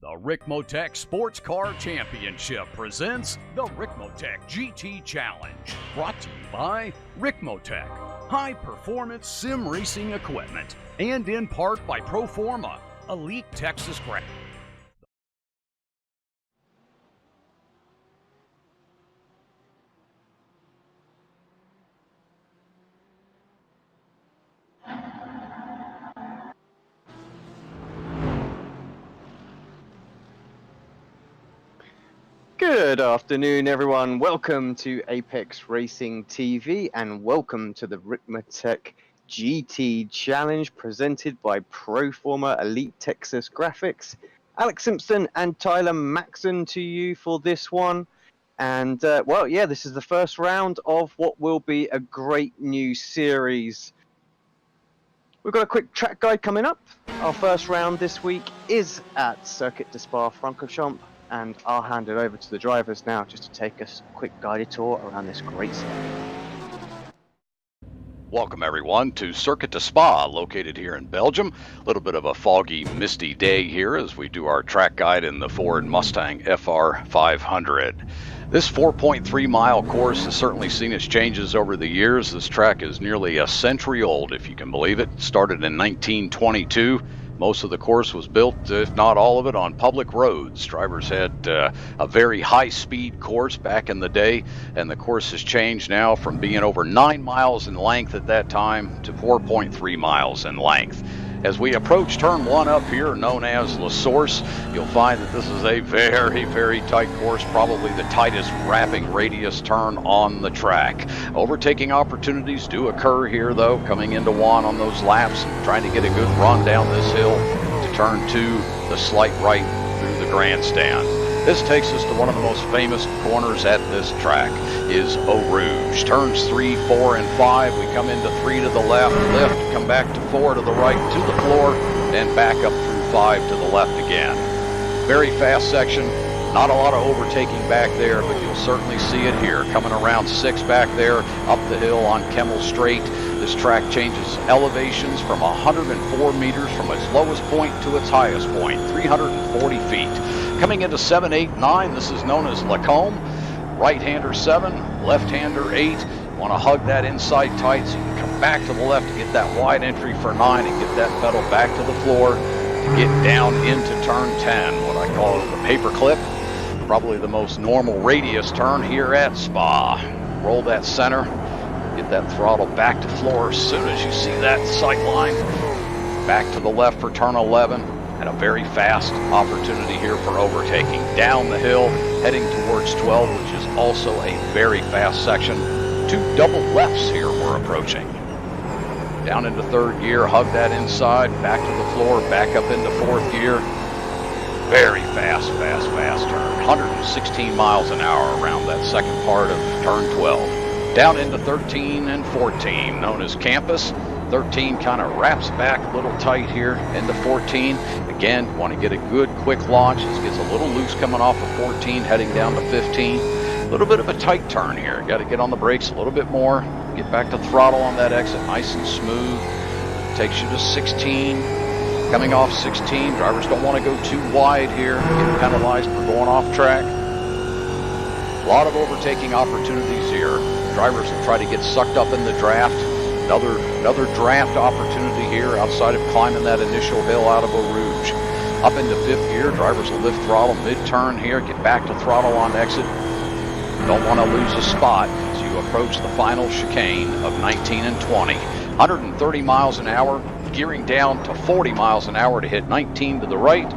The Ricmotech Sports Car Championship presents the Ricmotech GT Challenge, brought to you by Ricmotech, high-performance sim racing equipment, and in part by Proforma, elite Texas graphics. Good afternoon, everyone. Welcome to Apex Racing TV and welcome to the Ricmotech GT Challenge presented by Proforma Elite Texas Graphics. Alex Simpson and Tyler Maxson to you for this one. And, well, yeah, this is the first round of what will be a great new series. We've got a quick track guide coming up. Our first round this week is at Circuit de Spa-Francorchamps. And I'll hand it over to the drivers now just to take us a quick guided tour around this great circuit. Welcome everyone to Circuit de Spa, located here in Belgium. A little bit of a foggy, misty day here as we do our track guide in the Ford Mustang FR 500. This 4.3 mile course has certainly seen its changes over the years. This track is nearly a century old, if you can believe it. It started in 1922. Most of the course was built, if not all of it, on public roads. Drivers had a very high-speed course back in the day, and the course has changed now from being over 9 miles in length at that time to 4.3 miles in length. As we approach turn 1 up here, known as La Source, you'll find that this is a very, very tight course, probably the tightest wrapping radius turn on the track. Overtaking opportunities do occur here, though, coming into 1 on those laps and trying to get a good run down this hill to turn 2, the slight right through the grandstand. This takes us to one of the most famous corners at this track, is Eau Rouge. Turns 3, 4, and 5. We come into 3 to the left, lift, come back to 4 to the right, to the floor, then back up through 5 to the left again. Very fast section. Not a lot of overtaking back there, but you'll certainly see it here. Coming around 6 back there, up the hill on Kemmel Straight. This track changes elevations from 104 meters from its lowest point to its highest point, 340 feet. Coming into 7, 8, 9, this is known as Lacombe. Right-hander 7, left-hander 8. You want to hug that inside tight so you can come back to the left to get that wide entry for 9 and get that pedal back to the floor to get down into turn 10, what I call the paper clip. Probably the most normal radius turn here at Spa. Roll that center, get that throttle back to floor as soon as you see that sight line. Back to the left for turn 11, and a very fast opportunity here for overtaking. Down the hill, heading towards 12, which is also a very fast section. 2 double lefts here we're approaching. Down into 3rd gear, hug that inside, back to the floor, back up into 4th gear. Very fast turn. 116 miles an hour around that second part of turn 12. Down into 13 and 14, known as Campus. 13 kind of wraps back a little tight here into 14. Again, want to get a good quick launch. This gets a little loose coming off of 14, heading down to 15. A little bit of a tight turn here. Got to get on the brakes a little bit more. Get back to throttle on that exit, nice and smooth. Takes you to 16. Coming off 16, drivers don't want to go too wide here, get penalized for going off track. A lot of overtaking opportunities here. Drivers will try to get sucked up in the draft. Another draft opportunity here outside of climbing that initial hill out of Eau Rouge. Up into 5th gear, drivers will lift throttle mid-turn here, get back to throttle on exit. Don't want to lose a spot as you approach the final chicane of 19 and 20. 130 miles an hour. Gearing down to 40 miles an hour to hit 19 to the right,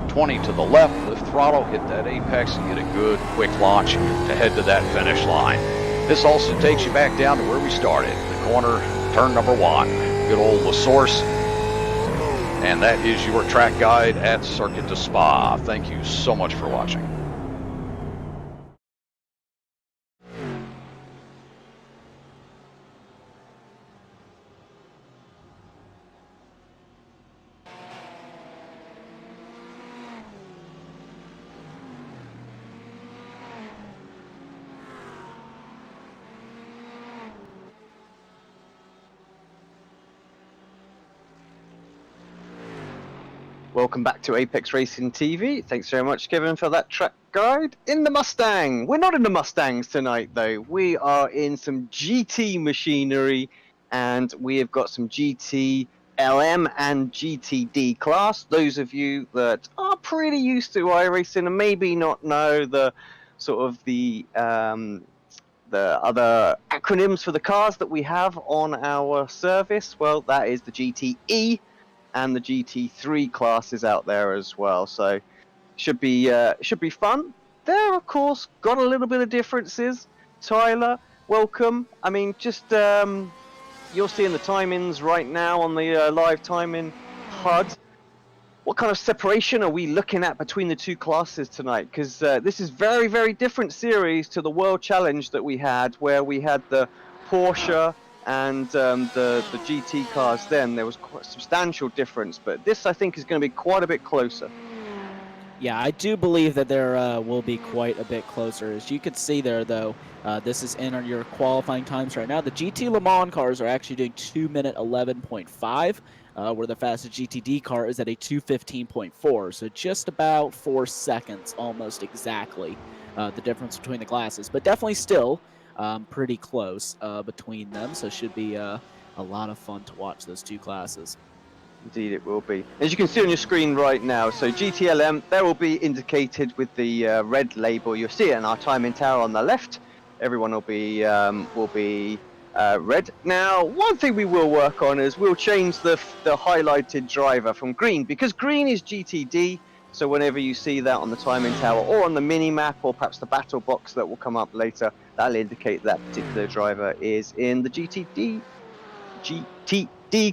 20 to the left, lift throttle, hit that apex, and get a good quick launch to head to that finish line. This also takes you back down to where we started, the corner, turn number 1, good old La Source. And that is your track guide at Circuit de Spa. Thank you so much for watching. Welcome back to Apex Racing TV. Thanks very much, Kevin, for that track guide. In the Mustang. We're not in the Mustangs tonight, though. We are in some GT machinery, and we have got some GT LM and GTD class. Those of you that are pretty used to iRacing and maybe not know the sort of the other acronyms for the cars that we have on our service, well, that is the GTE and the GT3 classes out there as well. So should be fun. There, of course, got a little bit of differences. Tyler, welcome. I mean, just you're seeing the timings right now on the live timing HUD. What kind of separation are we looking at between the two classes tonight? Because this is very, very different series to the World Challenge that we had, where we had the Porsche and the GT cars. Then there was quite a substantial difference, but this I think is going to be quite a bit closer. Yeah, I do believe that there will be quite a bit closer. As you can see there, though, this is in your qualifying times right now. The GT Le Mans cars are actually doing 2-minute 11.5. Where the fastest GTD car is at a 2:15.4, so just about 4 seconds, almost exactly, the difference between the classes. But definitely still pretty close between them, so it should be a lot of fun to watch those two classes. Indeed, it will be. As you can see on your screen right now, so GTLM, there will be indicated with the red label. You'll see it in our timing tower on the left. Everyone will be red. Now, one thing we will work on is we'll change the highlighted driver from green, because green is GTD. So whenever you see that on the timing tower or on the mini map or perhaps the battle box that will come up later, that'll indicate that particular driver is in the GTD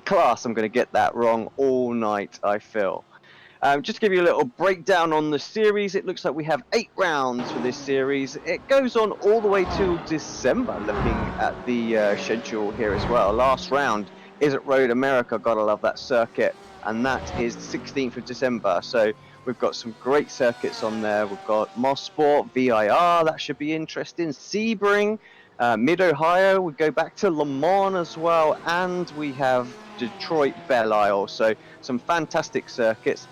class. I'm going to get that wrong all night, I feel. Just to give you a little breakdown on the series, it looks like we have 8 rounds for this series. It goes on all the way till December, looking at the schedule here as well. Last round is at Road America, gotta love that circuit, and that is the 16th of December. So we've got some great circuits on there. We've got Mosport, VIR, that should be interesting, Sebring, Mid-Ohio, we go back to Le Mans as well, and we have Detroit Belle Isle. So some fantastic circuits.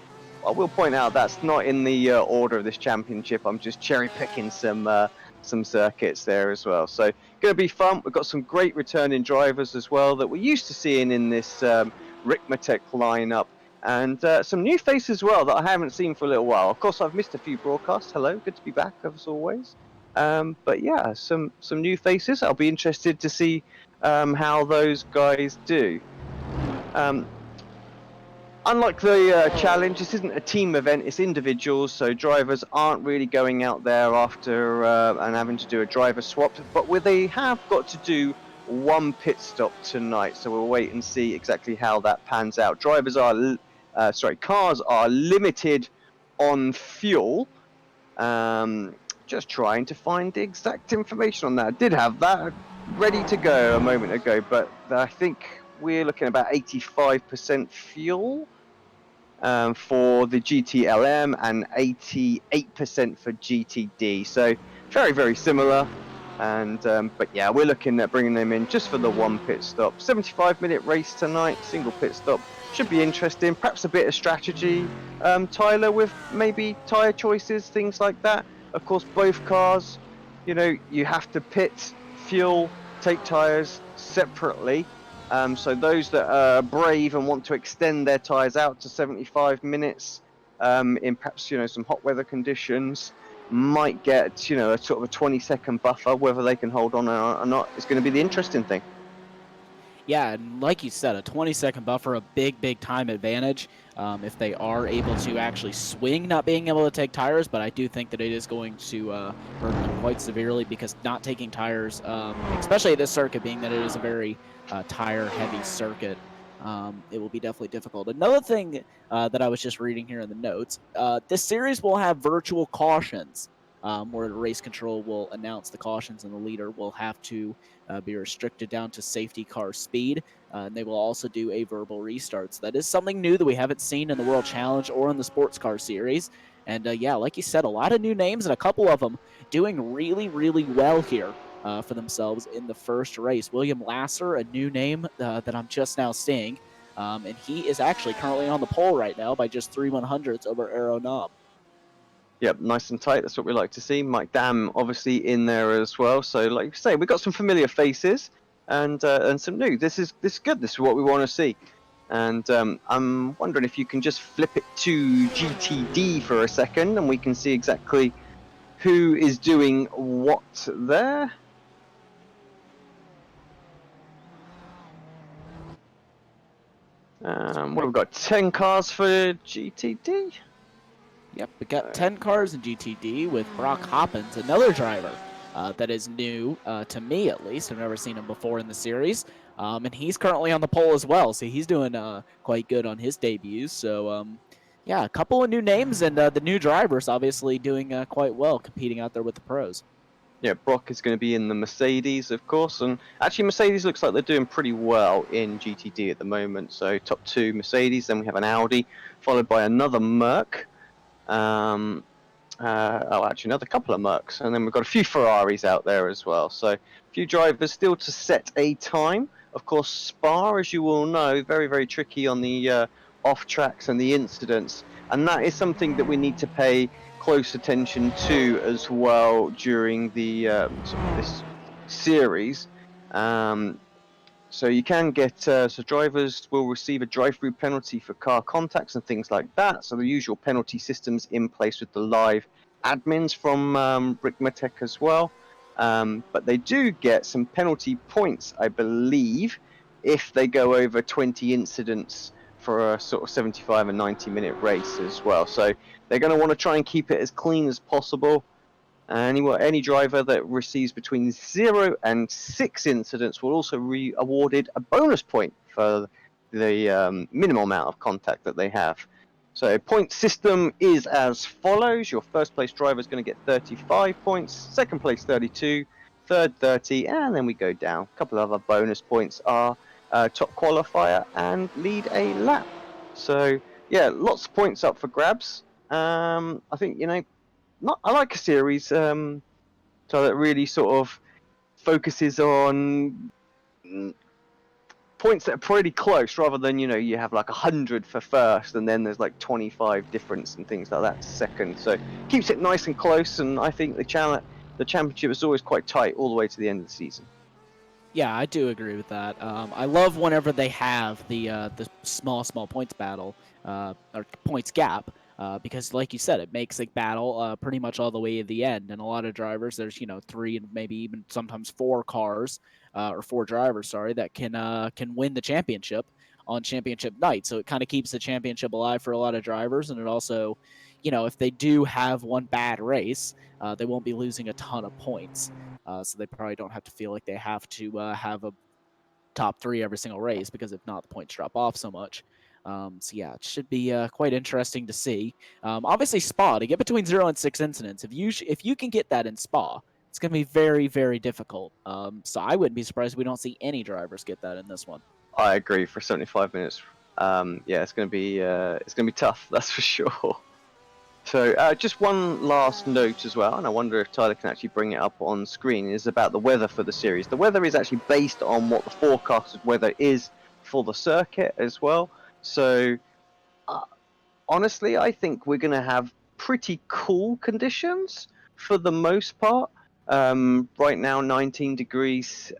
I will point out that's not in the order of this championship. I'm just cherry picking some circuits there as well. So going to be fun. We've got some great returning drivers as well that we're used to seeing in this Ricmotech lineup, and some new faces as well that I haven't seen for a little while. Of course, I've missed a few broadcasts. Hello, good to be back as always. But yeah, some new faces. I'll be interested to see how those guys do. Unlike the challenge, this isn't a team event, it's individuals, so drivers aren't really going out there after and having to do a driver swap, but they have got to do one pit stop tonight, so we'll wait and see exactly how that pans out. Cars are limited on fuel. Just trying to find the exact information on that. I did have that ready to go a moment ago, but I think we're looking at about 85% fuel for the GTLM and 88% for GTD. So very, very similar. And but yeah, we're looking at bringing them in just for the one pit stop. 75-minute race tonight, single pit stop. Should be interesting. Perhaps a bit of strategy, Tyler, with maybe tyre choices, things like that. Of course, both cars, you know, you have to pit, fuel, take tyres separately. So those that are brave and want to extend their tyres out to 75 minutes in perhaps, you know, some hot weather conditions might get, you know, a sort of a 20-second buffer. Whether they can hold on or not is going to be the interesting thing. Yeah, and like you said, a 20-second buffer, a big time advantage if they are able to actually swing not being able to take tires, but I do think that it is going to hurt them quite severely, because not taking tires, especially at this circuit, being that it is a very tire-heavy circuit, it will be definitely difficult. Another thing that I was just reading here in the notes, this series will have virtual cautions, where the race control will announce the cautions and the leader will have to be restricted down to safety car speed. And they will also do a verbal restart. So that is something new that we haven't seen in the World Challenge or in the Sports Car Series. And yeah, like you said, a lot of new names, and a couple of them doing really well here for themselves in the first race. William Lasser, a new name that I'm just now seeing. And he is actually currently on the pole right now by just 3/100ths over Arrow Knob. Yep, nice and tight. That's what we like to see. Mike Dam obviously in there as well. So, like you say, we've got some familiar faces and some new. This is good. This is what we want to see. And I'm wondering if you can just flip it to GTD for a second, and we can see exactly who is doing what there. What have we got? 10 cars for GTD. Yep, we got 10 cars in GTD with Brock Hoppins, another driver that is new to me at least. I've never seen him before in the series. And he's currently on the pole as well, so he's doing quite good on his debuts. So, yeah, a couple of new names and the new drivers obviously doing quite well competing out there with the pros. Yeah, Brock is going to be in the Mercedes, of course, and actually Mercedes looks like they're doing pretty well in GTD at the moment. So top 2 Mercedes, then we have an Audi, followed by another Merc. Actually another couple of Mercs, and then we've got a few Ferraris out there as well. So a few drivers still to set a time. Of course, Spa, as you all know, very, very tricky on the off tracks and the incidents, and that is something that we need to pay close attention to as well during the this series. So you can get so drivers will receive a drive-through penalty for car contacts and things like that. So the usual penalty systems in place with the live admins from Ricmotech as well. But they do get some penalty points, I believe, if they go over 20 incidents for a sort of 75 and 90-minute race as well. So they're going to want to try and keep it as clean as possible. Any driver that receives between 0 and 6 incidents will also be awarded a bonus point for the minimal amount of contact that they have. So point system is as follows. Your first place driver is going to get 35 points, second place 32, third 30, and then we go down. A couple of other bonus points are top qualifier and lead a lap. So yeah, lots of points up for grabs. I think, I like a series so that really sort of focuses on points that are pretty close, rather than you have like 100 for first and then there's like 25 difference and things like that to second. So keeps it nice and close, and I think the championship is always quite tight all the way to the end of the season. Yeah, I do agree with that. I love whenever they have the small points battle or points gap. Because, like you said, it makes a battle pretty much all the way to the end. And a lot of drivers, there's 3 and maybe even sometimes 4 cars or 4 drivers, sorry, that can win the championship on championship night. So it kind of keeps the championship alive for a lot of drivers, and it also, if they do have one bad race, they won't be losing a ton of points. So they probably don't have to feel like they have to have a top 3 every single race, because if not, the points drop off so much. So yeah, it should be quite interesting to see. Obviously, Spa, to get between 0 and 6 incidents, if you can get that in Spa, it's going to be very, very difficult. So I wouldn't be surprised if we don't see any drivers get that in this one. I agree. For 75 minutes, yeah, it's going to be tough. That's for sure. So just one last note as well, and I wonder if Tyler can actually bring it up on screen, is about the weather for the series. The weather is actually based on what the forecasted weather is for the circuit as well. So honestly, I think we're going to have pretty cool conditions for the most part. Right now, 19 degrees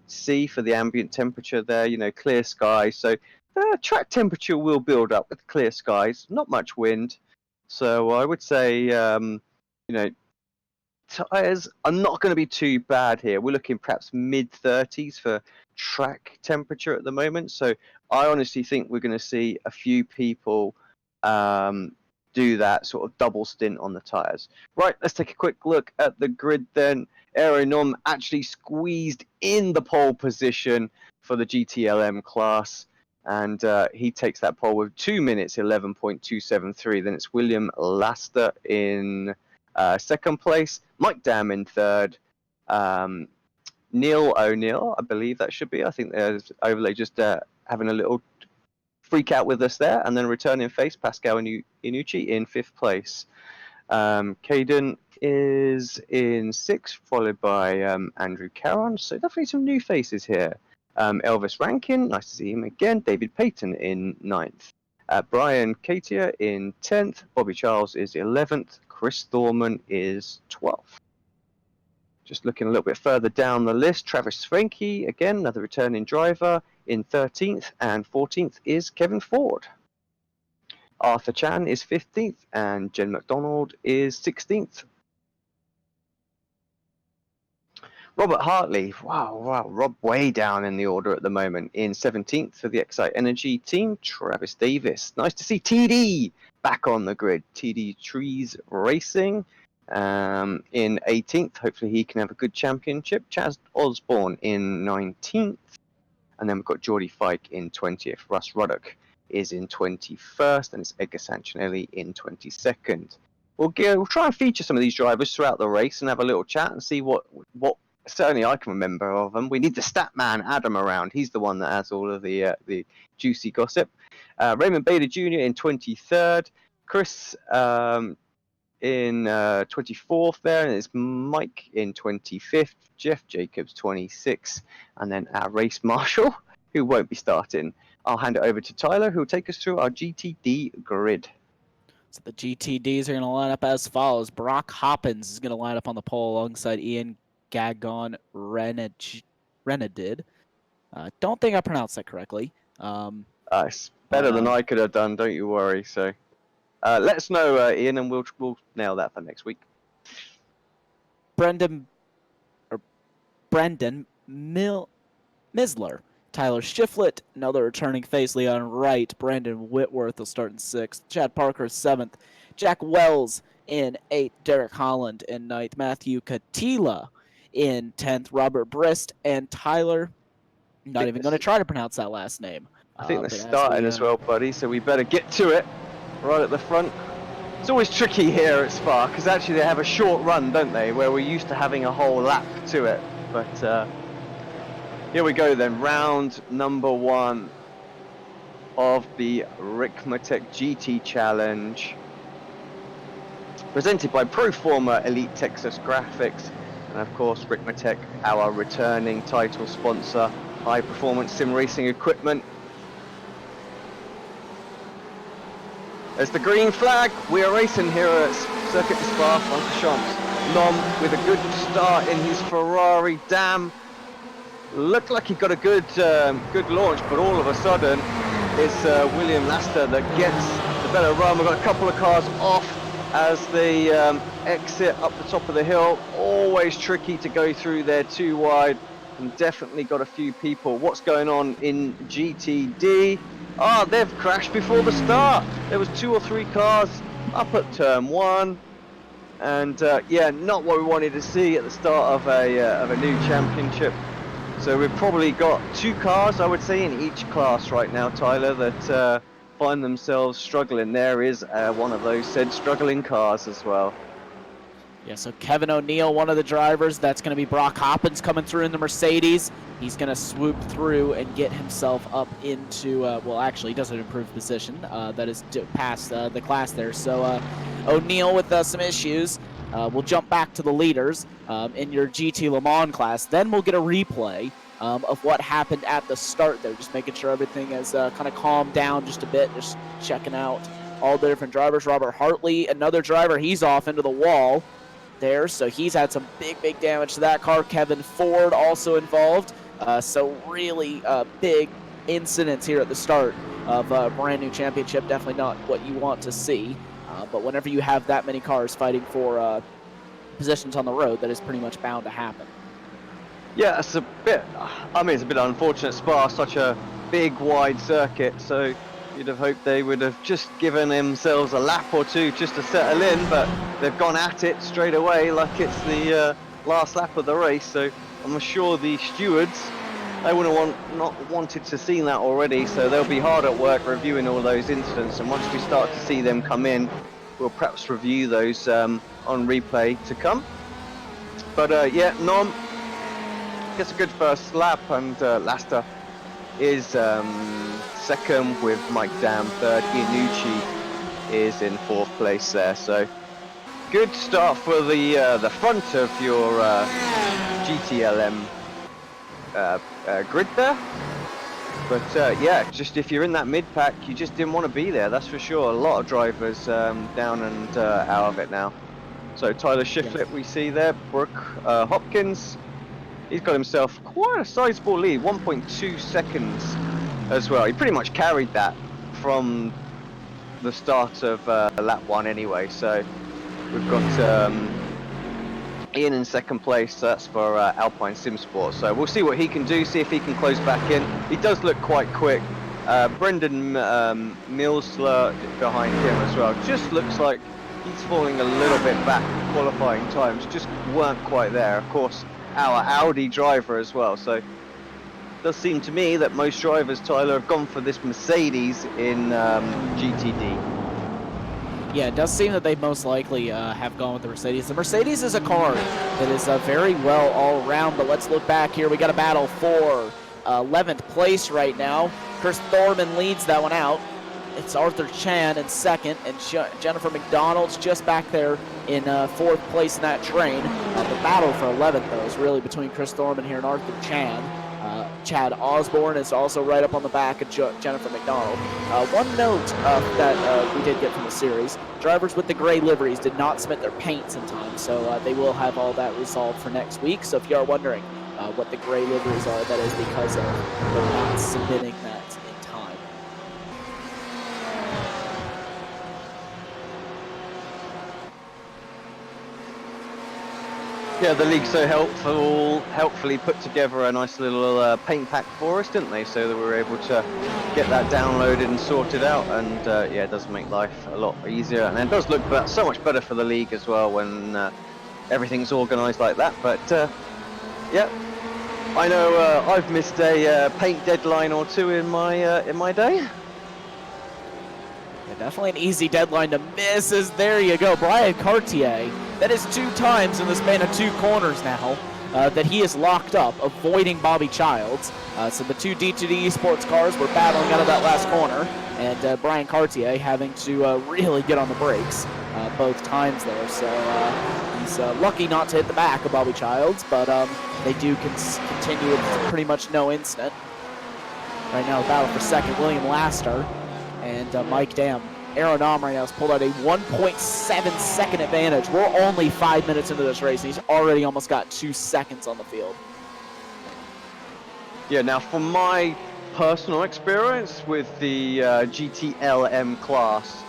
C for the ambient temperature there, clear skies. So the track temperature will build up with clear skies, not much wind. So I would say, tires are not going to be too bad here. We're looking perhaps mid-30s for track temperature at the moment. So I honestly think we're going to see a few people do that sort of double stint on the tires. Right, let's take a quick look at the grid then. Aeronom actually squeezed in the pole position for the GTLM class, and he takes that pole with 2 minutes 11.273. Then it's William Laster in second place, Mike Dam in third, Neil O'Neill, I believe that should be. I think there's Overlay just having a little freak out with us there, and then returning face Pascal Inucci in fifth place. Caden is in sixth, followed by Andrew Caron. So definitely some new faces here Elvis Rankin, nice to see him again. David Payton in 9th. Brian Katia in 10th. Bobby Charles is 11th. Chris Thorman is 12th. Just looking a little bit further down the list, Travis Frankie, again, another returning driver, in 13th, and 14th is Kevin Ford. Arthur Chan is 15th, and Jen McDonald is 16th. Robert Hartley, wow, Rob way down in the order at the moment, in 17th for the Excite Energy team. Travis Davis, nice to see TD back on the grid. TD Trees Racing. In 18th, hopefully he can have a good championship. Chaz Osborne in 19th, and then we've got Geordie Fike in 20th. Russ Ruddock is in 21st, and it's Edgar Sanchinelli in 22nd. We'll try and feature some of these drivers throughout the race and have a little chat and see what certainly I can remember of them. We need the stat man Adam around. He's the one that has all of the juicy gossip. Raymond Bader Jr. in 23rd. Chris in 24th there, and it's Mike in 25th, Jeff Jacobs 26th, and then our race marshal, who won't be starting. I'll hand it over to Tyler, who will take us through our GTD grid. So the GTDs are going to line up as follows. Brock Hoppins is going to line up on the pole alongside Ian Gagon Renadid. Don't think I pronounced that correctly. It's better than I could have done, don't you worry. So let us know, Ian, and we'll nail that for next week. Brendan Misler. Tyler Shiflett, another returning face, Leon Wright. Brandon Whitworth will start in 6th. Chad Parker 7th. Jack Wells in 8th. Derek Holland in 9th. Matthew Katila in 10th. Robert Brist and Tyler. I'm not even going to try to pronounce that last name. I think they're starting as well, buddy, so we better get to it right at the front. It's always tricky here at Spa, because actually they have a short run, don't they, where we're used to having a whole lap to it. But here we go then, round number 1 of the Ricmotech GT Challenge, presented by Proforma Elite Texas Graphics, and of course Ricmotech, our returning title sponsor, high performance sim racing equipment. There's the green flag. We are racing here at Circuit de Spa-Francorchamps. Nom with a good start in his Ferrari. Damn. Looked like he got a good launch, but all of a sudden it's William Laster that gets the better run. We've got a couple of cars off as they exit up the top of the hill. Always tricky to go through there too wide, and definitely got a few people. What's going on in GTD? Ah, they've crashed before the start. There was 2 or 3 cars up at turn 1, and yeah, not what we wanted to see at the start of a new championship. So we've probably got 2 cars, I would say, in each class right now, Tyler, that find themselves struggling. There is one of those said struggling cars as well. Yeah, so Kevin O'Neill, one of the drivers. That's going to be Brock Hoppins coming through in the Mercedes. He's going to swoop through and get himself up into, well, actually, he doesn't improve position. That is past the class there. So O'Neill with some issues. We'll jump back to the leaders in your GT Le Mans class. Then we'll get a replay of what happened at the start there, just making sure everything is kind of calmed down just a bit, just checking out all the different drivers. Robert Hartley, another driver, he's off into the wall there, so he's had some big damage to that car. Kevin Ford also involved, so really big incidents here at the start of a brand new championship. Definitely not what you want to see, but whenever you have that many cars fighting for positions on the road, that is pretty much bound to happen. Yeah, it's a bit, I mean, it's a bit unfortunate. Spa, such a big wide circuit, so you'd have hoped they would have just given themselves a lap or 2 just to settle in, but they've gone at it straight away like it's the last lap of the race. So I'm sure the stewards, they wouldn't not wanted to see that already, so they'll be hard at work reviewing all those incidents, and once we start to see them come in, we'll perhaps review those on replay to come. But yeah, Nom gets a good first lap, and Laster is second with Mike Dam third. Iannucci is in 4th place there, so good start for the front of your GTLM. grid there. But yeah, just if you're in that mid pack, you just didn't want to be there. That's for sure. A lot of drivers down and out of it now. So Tyler Shiflett, we see there. Brooke Hopkins, he's got himself quite a sizable lead, 1.2 seconds as well. He pretty much carried that from the start of lap 1 anyway. So we've got Ian in second place. That's for Alpine Sim Sport. So we'll see what he can do, see if he can close back in. He does look quite quick. Brendan Millsler behind him as well. Just looks like he's falling a little bit back. Qualifying times just weren't quite there. Of course, our Audi driver as well. So it does seem to me that most drivers, Tyler, have gone for this Mercedes in GTD. Yeah, it does seem that they most likely have gone with the Mercedes. The Mercedes is a car that is very well all around, but let's look back here. We got a battle for 11th place right now. Chris Thorman leads that one out. It's Arthur Chan in second, and Jennifer McDonald's just back there in 4th place in that train. The battle for 11th, though, is really between Chris Thorman here and Arthur Chan. Chad Osborne is also right up on the back of Jennifer McDonald. One note that we did get from the series, drivers with the gray liveries did not submit their paints in time, so they will have all that resolved for next week. So if you are wondering what the gray liveries are, that is because of they're not submitting that in time. Yeah, the league's so helpfully put together a nice little paint pack for us, didn't they? So that we were able to get that downloaded and sorted out, and yeah, it does make life a lot easier, and it does look so much better for the league as well when everything's organised like that. But yeah, I know I've missed a paint deadline or two in my day. Yeah, definitely an easy deadline to miss. There you go, Brian Cartier. That is 2 times in the span of 2 corners now that he is locked up, avoiding Bobby Childs. So the 2 D2D Esports cars were battling out of that last corner, and Brian Cartier having to really get on the brakes both times there. So he's lucky not to hit the back of Bobby Childs, but they do continue with pretty much no incident. Right now, a battle for second, William Laster and Mike Dam. Aaron Om right now has pulled out a 1.7 second advantage. We're only 5 minutes into this race, and he's already almost got 2 seconds on the field. Yeah, now from my personal experience with the GTLM class,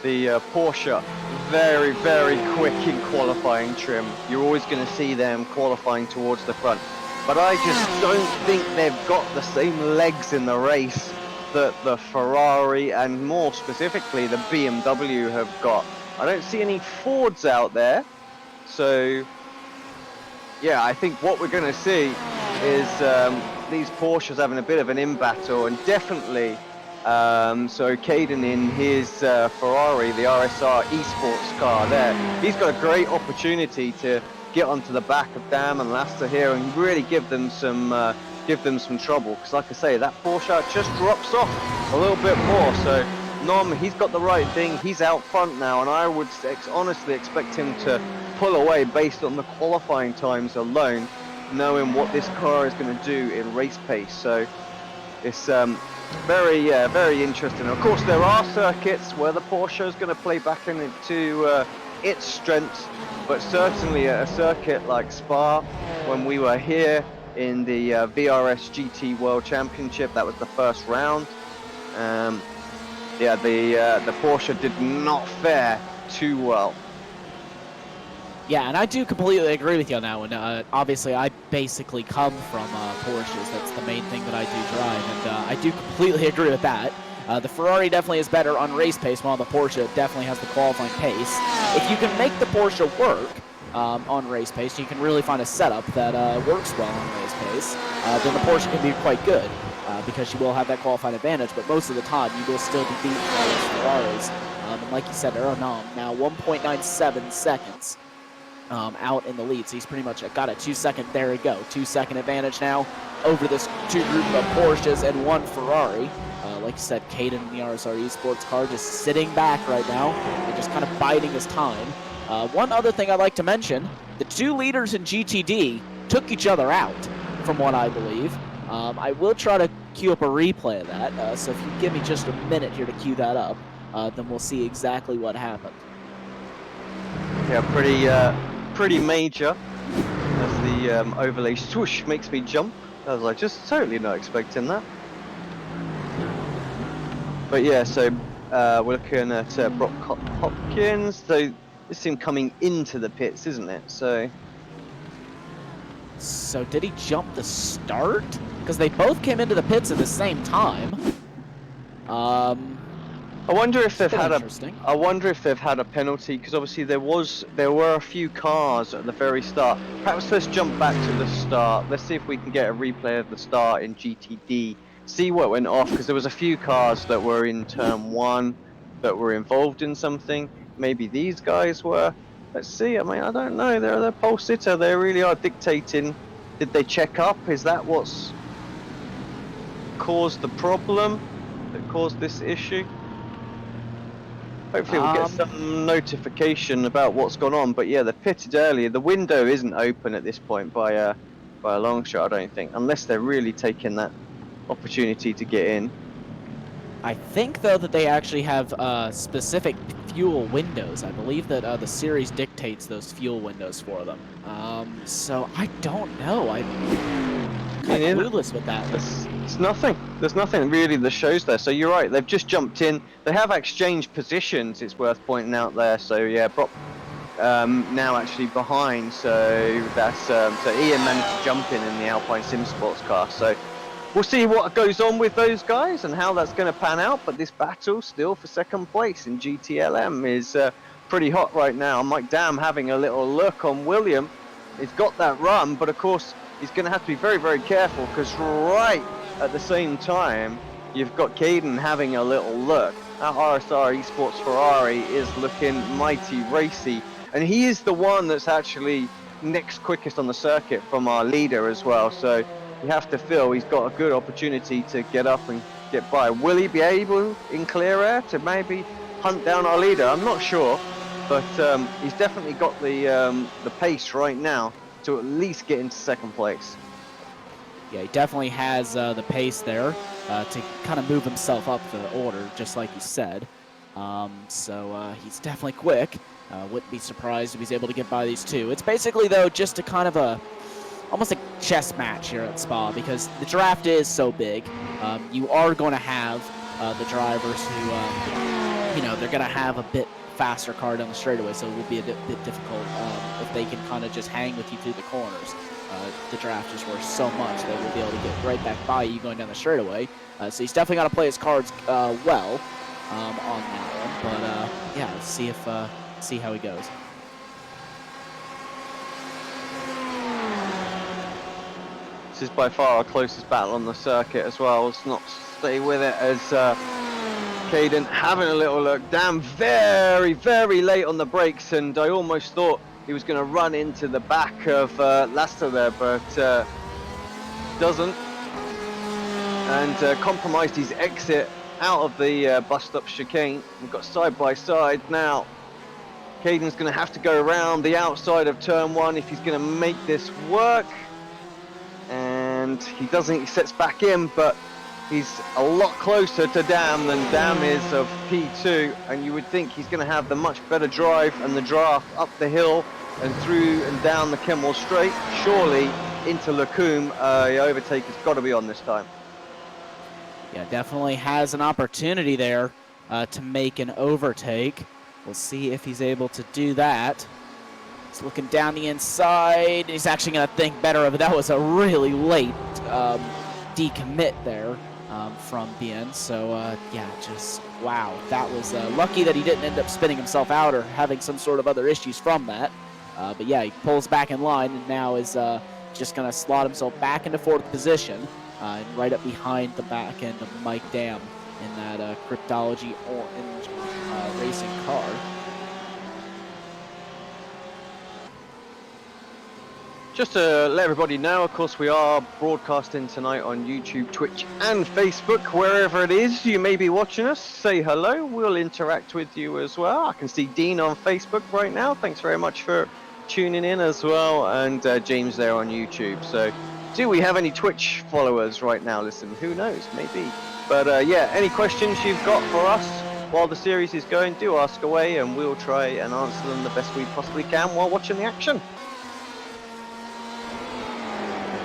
the Porsche, very, very quick in qualifying trim. You're always going to see them qualifying towards the front. But I just don't think they've got the same legs in the race that the Ferrari and more specifically the BMW have got. I don't see any Fords out there, so yeah, I think what we're going to see is these Porsches having a bit of an in-battle, and definitely so Caden in his Ferrari, the RSR Esports car there, he's got a great opportunity to get onto the back of Dam and Laster here and really give them some trouble, because like I say, that Porsche just drops off a little bit more. So Nom, he's got the right thing, he's out front now, and I would honestly expect him to pull away based on the qualifying times alone, knowing what this car is going to do in race pace. So it's very interesting. Of course, there are circuits where the Porsche is going to play back into its strengths, but certainly at a circuit like Spa, when we were here in the VRS GT World Championship, that was the first round. Yeah, the Porsche did not fare too well. Yeah, and I do completely agree with you on that one. Obviously, I basically come from Porsches. That's the main thing that I do drive, and I do completely agree with that. The Ferrari definitely is better on race pace, while the Porsche definitely has the qualifying pace. If you can make the Porsche work on race pace, you can really find a setup that works well on race pace, then the Porsche can be quite good, because you will have that qualifying advantage, but most of the time you will still be beaten by those Ferraris. And like you said, Aaron Om now 1.97 seconds out in the lead, so he's pretty much got a 2 second, there we go, 2 second advantage now over this 2 group of Porsches and 1 Ferrari. Like you said, Caden in the RSR Esports car just sitting back right now and just kind of biding his time. One other thing I'd like to mention, the 2 leaders in GTD took each other out. from what I believe. I will try to queue up a replay of that, so if you give me just a minute here to queue that up, then we'll see exactly what happened. Yeah, pretty major as the overlay swoosh makes me jump. I was like, just totally not expecting that. But yeah, so we're looking at Brock Hopkins. So this is him coming into the pits, isn't it? So did he jump the start? Because they both came into the pits at the same time. I wonder if they've had interesting. I wonder if they've had a penalty, because obviously there were a few cars at the very start. Perhaps let's jump back to the start. Let's see if we can get a replay of the start in GTD. See what went off, because there was a few cars that were in turn 1 that were involved in something. Maybe these guys were. Let's see. I mean, I don't know. They're the pole sitter. They really are dictating. Did they check up? Is that what's caused the problem? That caused this issue? Hopefully we'll get some notification about what's gone on. But yeah, they pitted earlier. The window isn't open at this point by a long shot, I don't think, unless they're really taking that opportunity to get in. I think, though, that they actually have specific fuel windows. I believe that the series dictates those fuel windows for them. So I don't know. I'm kind of clueless with that. It's nothing. There's nothing really that shows there. So you're right. They've just jumped in. They have exchanged positions. It's worth pointing out there. So yeah, Brock now actually behind. So that's so Ian managed to jump in the Alpine Sim Sports car. So we'll see what goes on with those guys and how that's going to pan out. But this battle still for second place in GTLM is pretty hot right now. Mike Dam having a little look on William. He's got that run, but of course he's going to have to be very, very careful, because right at the same time you've got Caden having a little look. That RSR Esports Ferrari is looking mighty racy, and he is the one that's actually next quickest on the circuit from our leader as well. So you have to feel he's got a good opportunity to get up and get by. Will he be able in clear air to maybe hunt down our leader? I'm not sure, but he's definitely got the pace right now to at least get into second place. Yeah, he definitely has the pace there to kind of move himself up the order, just like you said. So he's definitely quick. Wouldn't be surprised if he's able to get by these two. It's basically, though, just a kind of almost a chess match here at Spa, because the draft is so big. You are going to have the drivers who, they're going to have a bit faster car down the straightaway, so it will be a bit difficult if they can kind of just hang with you through the corners. The draft is worth so much that we'll be able to get right back by you going down the straightaway. So he's definitely got to play his cards well on that one. But yeah, let's see how he goes. This is by far our closest battle on the circuit as well. Let's not stay with it as Caden having a little look. Damn, very, very late on the brakes, and I almost thought he was going to run into the back of Lasta there, but doesn't. And compromised his exit out of the bus stop chicane. We've got side by side now. Caden's going to have to go around the outside of turn 1 if he's going to make this work. And he doesn't, he sets back in, but he's a lot closer to Dam than Dam is of P2, and you would think he's going to have the much better drive and the draft up the hill and through and down the Kemmel Straight. Surely into Lacombe, the overtake has got to be on this time. Yeah, definitely has an opportunity there to make an overtake. We'll see if he's able to do that. He's looking down the inside. He's actually going to think better of it. That was a really late decommit there from Bien. So, yeah, just wow. That was lucky that he didn't end up spinning himself out or having some sort of other issues from that. But, yeah, he pulls back in line and now is just going to slot himself back into 4th position and right up behind the back end of Mike Dam in that Cryptology Orange racing car. Just to let everybody know, of course, we are broadcasting tonight on YouTube, Twitch, and Facebook. Wherever it is you may be watching us, say hello. We'll interact with you as well. I can see Dean on Facebook right now. Thanks very much for tuning in as well. And James there on YouTube. So Do we have any Twitch followers right now? Listen, who knows? Maybe. But yeah, any questions you've got for us while the series is going, do ask away, and we'll try and answer them the best we possibly can while watching the action.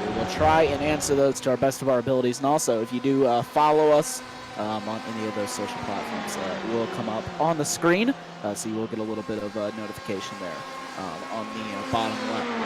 We will try and answer those to our best of our abilities. And also, if you do follow us on any of those social platforms, it will come up on the screen, so you will get a little bit of notification there on the bottom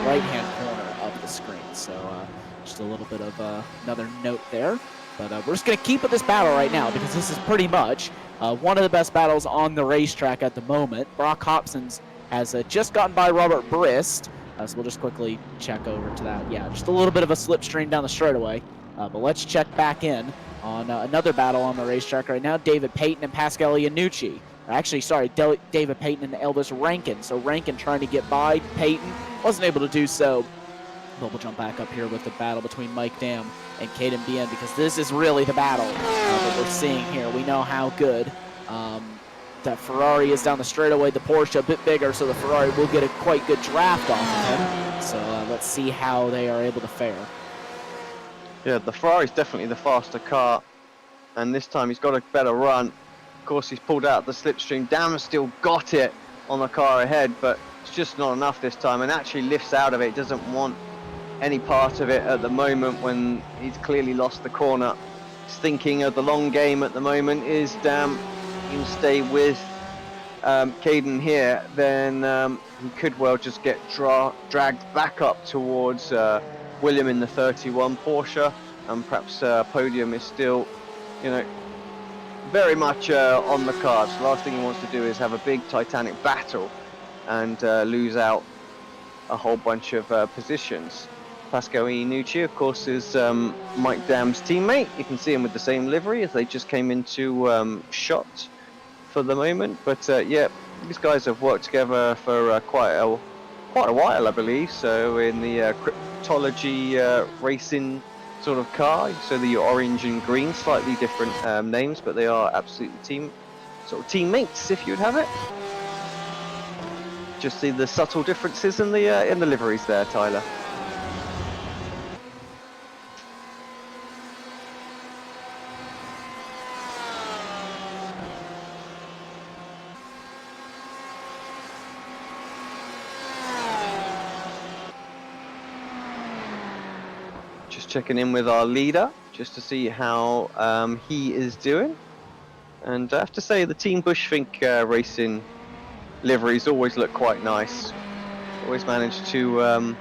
right-hand corner of the screen. So just a little bit of another note there. But we're just going to keep with this battle right now because this is pretty much one of the best battles on the racetrack at the moment. Brock Hobson's has just gotten by Robert Brist. So we'll just quickly check over to that. Yeah, just a little bit of a slipstream down the straightaway. But let's check back in on another battle on the racetrack right now. David Payton and Pascal Iannucci. Actually, sorry, David Payton and Elvis Rankin. So Rankin trying to get by Payton. Wasn't able to do so. But we'll jump back up here with the battle between Mike Dam and Caden Bien because this is really the battle that we're seeing here. We know how good that Ferrari is down the straightaway. The Porsche a bit bigger, so the Ferrari will get a quite good draft off of him. So let's see how they are able to fare. Yeah, the Ferrari's definitely the faster car, and this time he's got a better run. Of course, he's pulled out the slipstream. Dam's still got it on the car ahead, but it's just not enough this time, and actually lifts out of it. Doesn't want any part of it at the moment when he's clearly lost the corner. He's thinking of the long game at the moment. Is Dam can stay with Caden here, then he could well just get dragged back up towards William in the 31 Porsche, and perhaps podium is still, you know, very much on the cards. The last thing he wants to do is have a big titanic battle and lose out a whole bunch of positions. Pascal Iannucci, of course, is Mike Dam's teammate. You can see him with the same livery as they just came into shot for the moment. But yeah, these guys have worked together for quite a while, I believe. So in the Cryptology racing sort of car, so the orange and green, slightly different names, but they are absolutely teammates, if you'd have it. Just see the subtle differences in the liveries there, Tyler. Checking in with our leader just to see how he is doing, and I have to say the Team Bushfink racing liveries always look quite nice. Always manage to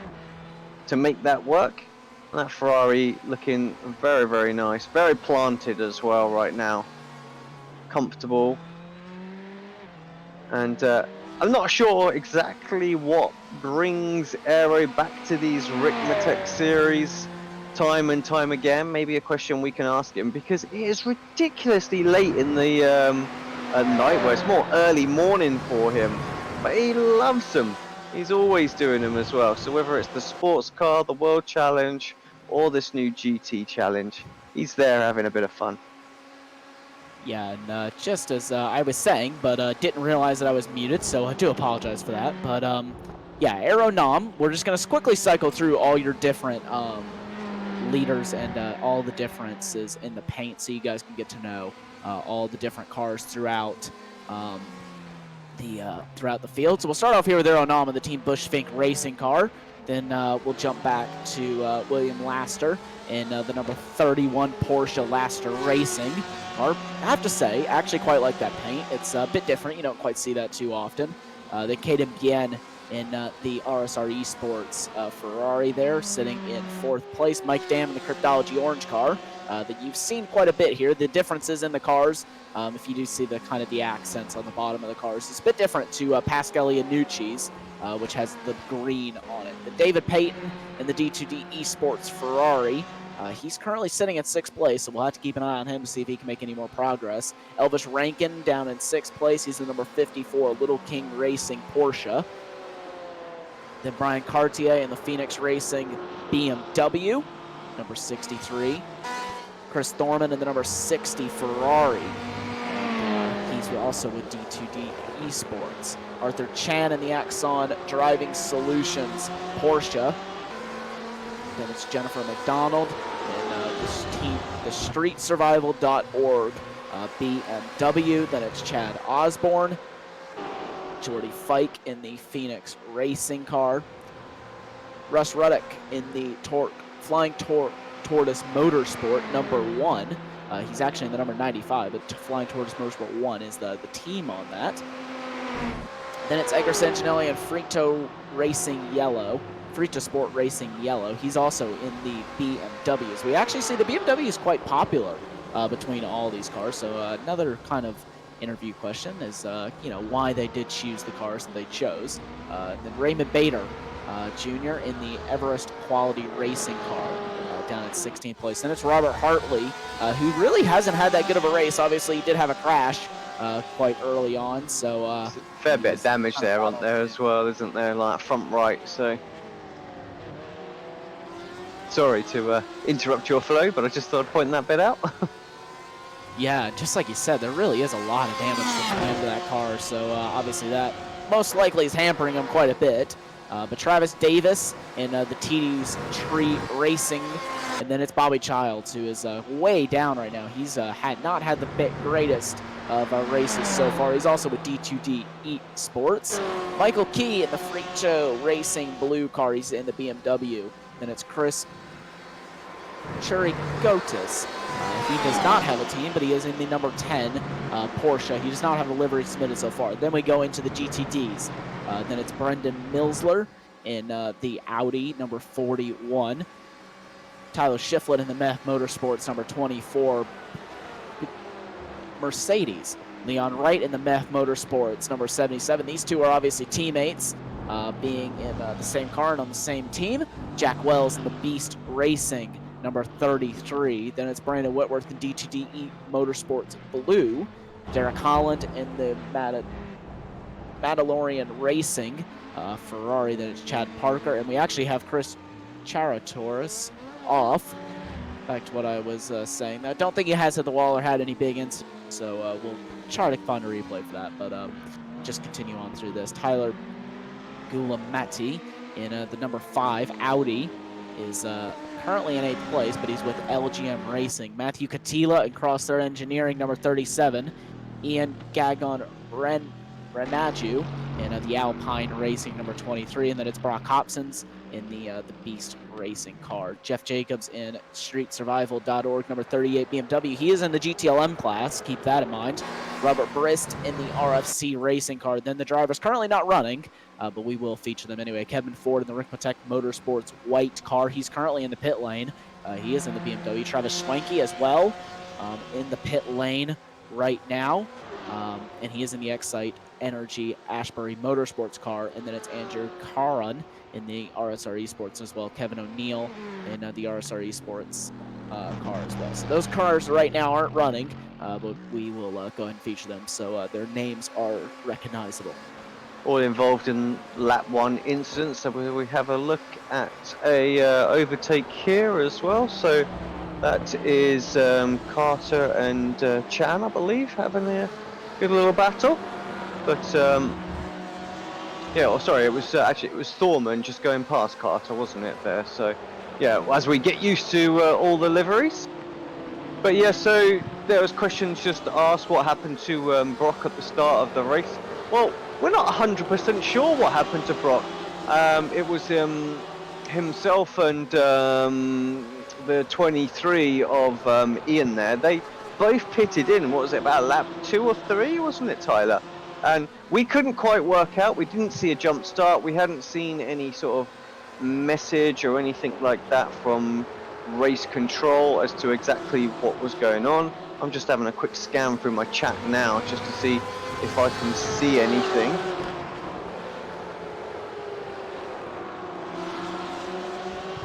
make that work. And that Ferrari looking very, very nice, very planted as well right now, comfortable. And I'm not sure exactly what brings Aero back to these Ricmotech series time and time again. Maybe a question we can ask him, because it is ridiculously late in the night, where it's more early morning for him, but he loves them. He's always doing them as well. So whether it's the sports car, the World Challenge, or this new GT Challenge, he's there having a bit of fun. Yeah, and just as I was saying, but didn't realize that I was muted, so I do apologize for that. But yeah, Aero Nom, we're just going to quickly cycle through all your different leaders and all the differences in the paint, so you guys can get to know all the different cars throughout the field. So we'll start off here with Aero Nom and the Team Bushfink racing car. Then we'll jump back to William Laster in the number 31 Porsche Laster Racing car. I have to say, I actually quite like that paint. It's a bit different. You don't quite see that too often. Then Caden Bien in the RSR Esports Ferrari there, sitting in 4th place. Mike Dam in the Cryptology Orange car that you've seen quite a bit here. The differences in the cars, if you do see the kind of the accents on the bottom of the cars, it's a bit different to Pascal Iannucci's, which has the green on it. The David Payton in the D2D Esports Ferrari. He's currently sitting at 6th place, so we'll have to keep an eye on him to see if he can make any more progress. Elvis Rankin down in 6th place. He's the number 54 Little King Racing Porsche. Then Brian Cartier in the Phoenix Racing BMW, number 63. Chris Thorman in the number 60 Ferrari. And, he's also with D2D Esports. Arthur Chan in the Axon Driving Solutions Porsche. then it's Jennifer McDonald, and this team, the streetsurvival.org BMW, then it's Chad Osborne, Jordy Fike in the Phoenix Racing car, Russ Ruddock in the Flying Tortoise Motorsport number 1. He's actually in the number 95, but Flying Tortoise Motorsport 1 is the team on that. Then it's Edgar Sanginelli and Frito Sport Racing Yellow. He's also in the BMWs. We actually see the BMW is quite popular between all these cars. So another kind of interview question is, why they did choose the cars that they chose. Then Raymond Bader Jr. in the Everest Quality Racing car down at 16th place. Then it's Robert Hartley, who really hasn't had that good of a race. Obviously, he did have a crash quite early on, so fair bit of damage there, aren't there, as well, isn't there? Like front right. So sorry to interrupt your flow, but I just thought I'd point that bit out. Yeah, just like you said, there really is a lot of damage to that car. So obviously that most likely is hampering him quite a bit. But Travis Davis in the TD's Tree Racing. And then it's Bobby Childs, who is way down right now. He's not had the greatest of races so far. He's also with D2D Sports. Michael Key in the Frito Racing blue car. He's in the BMW. Then it's Chris Chirigotis. He does not have a team, but he is in the number 10 Porsche. He does not have a livery submitted so far. Then we go into the GTDs. Then it's Brendan Milsler in the Audi number 41. Tyler Shiflett in the Meth Motorsports number 24. Mercedes. Leon Wright in the Meth Motorsports number 77. These two are obviously teammates, being in the same car and on the same team. Jack Wells in the Beast Racing number 33. Then it's Brandon Whitworth in D2D Motorsports Blue. Derek Holland in the Mandalorian Racing Ferrari. Then it's Chad Parker. And we actually have Chris Charatoris off. Back to what I was saying. I don't think he has hit the wall or had any big incidents, so we'll try to find a replay for that. But just continue on through this. Tyler Gulamati in the number 5 Audi is currently in 8th place, but he's with LGM Racing. Matthew Katila in Crosshair Engineering, number 37. Ian Gagon Renaju in the Alpine Racing, number 23. And then it's Brock Hobsons in the Beast Racing car. Jeff Jacobs in streetsurvival.org, number 38 BMW. He is in the GTLM class. Keep that in mind. Robert Brist in the RFC Racing car. Then the drivers currently not running, but we will feature them anyway. Kevin Ford in the Ricmotech Motorsports white car. He's currently in the pit lane. He is in the BMW. Travis Schwenke as well in the pit lane right now. And he is in the Excite Energy Ashbury Motorsports car. And then it's Andrew Caron in the RSR Esports as well. Kevin O'Neill in the RSR Esports car as well. So those cars right now aren't running, but we will go ahead and feature them, so their names are recognizable. All involved in lap 1 incident. So we have a look at a overtake here as well. So that is Carter and Chan, I believe, having a good little battle. But yeah, sorry, it was actually it was Thorman just going past Carter, wasn't it there? So yeah, as we get used to all the liveries. But yeah, so there was questions just asked what happened to Brock at the start of the race. Well, we're not 100% sure what happened to Brock. It was himself and the 23 of Ian there. They both pitted in, what was it, about lap 2 or 3, wasn't it, Tyler? And we couldn't quite work out. We didn't see a jump start. We hadn't seen any sort of message or anything like that from race control as to exactly what was going on. I'm just having a quick scan through my chat now just to see if I can see anything.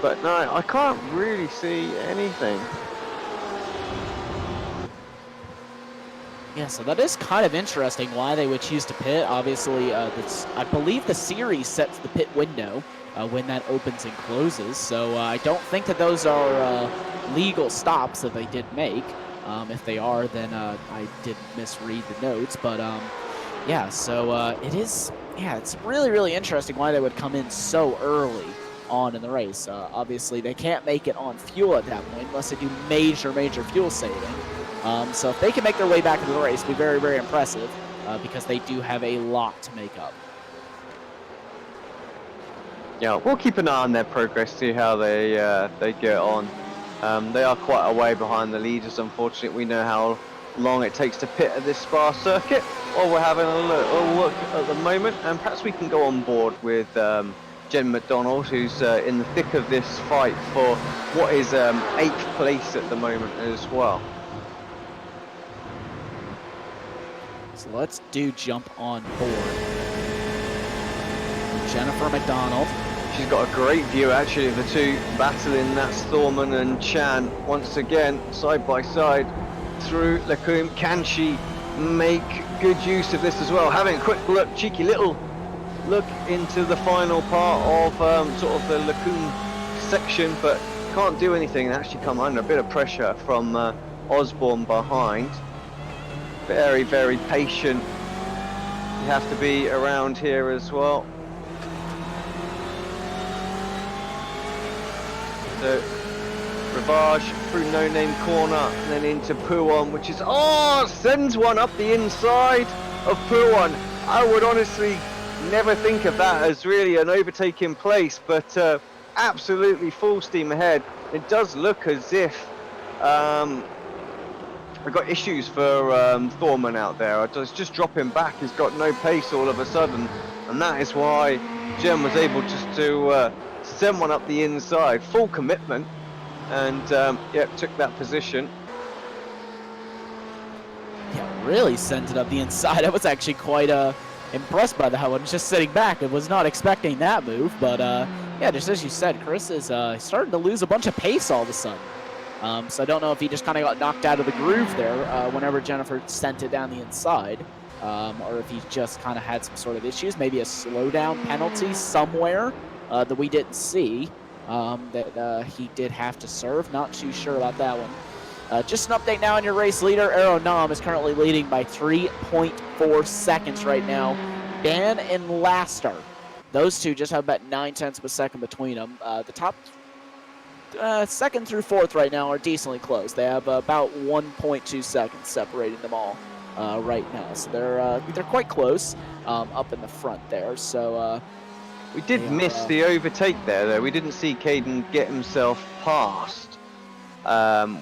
But no, I can't really see anything. Yeah, so that is kind of interesting why they would choose to pit. Obviously, I believe the series sets the pit window when that opens and closes. So I don't think that those are legal stops that they did make. If they are, then I did misread the notes. But yeah, so it is, yeah, it's really, really interesting why they would come in so early on in the race. Obviously, they can't make it on fuel at that point unless they do major fuel saving. So if they can make their way back into the race, it'd be very, very impressive because they do have a lot to make up. Yeah, we'll keep an eye on their progress, see how they get on. They are quite a way behind the leaders, unfortunately. We know how long it takes to pit at this Spa circuit. Well, we're having a look at the moment, and perhaps we can go on board with Jen McDonald, who's in the thick of this fight for what is 8th place at the moment as well. So let's jump on board. Jennifer McDonald. She's got a great view actually of the two battling. That's Thorman and Chan once again side by side through Lacombe. Can she make good use of this as well? Having a quick look, cheeky little look into the final part of sort of the Lacombe section, but can't do anything and actually come under a bit of pressure from Osborne behind. Very, very patient. You have to be around here as well. So, Rivage through No Name Corner and then into Puon, which is, sends one up the inside of Puon. I would honestly never think of that as really an overtaking place, but absolutely full steam ahead. It does look as if we've got issues for Thorman out there. It's just dropping back. He's got no pace all of a sudden, and that is why Jem was able just to send one up the inside, full commitment, and took that position. Yeah, really sent it up the inside. I was actually quite impressed by that one. Just sitting back, I was not expecting that move, but yeah, just as you said, Chris is starting to lose a bunch of pace all of a sudden. So I don't know if he just kind of got knocked out of the groove there whenever Jennifer sent it down the inside, or if he just kind of had some sort of issues, maybe a slowdown penalty somewhere that we didn't see that he did have to serve. Not too sure about that one. Just an update now on your race leader. Aero Nam is currently leading by 3.4 seconds right now. Dan and Laster, those two just have about 9/10 of a second between them. The top second through fourth right now are decently close. They have about 1.2 seconds separating them all right now. So they're quite close up in the front there. So we did miss the overtake there, though. We didn't see Caden get himself past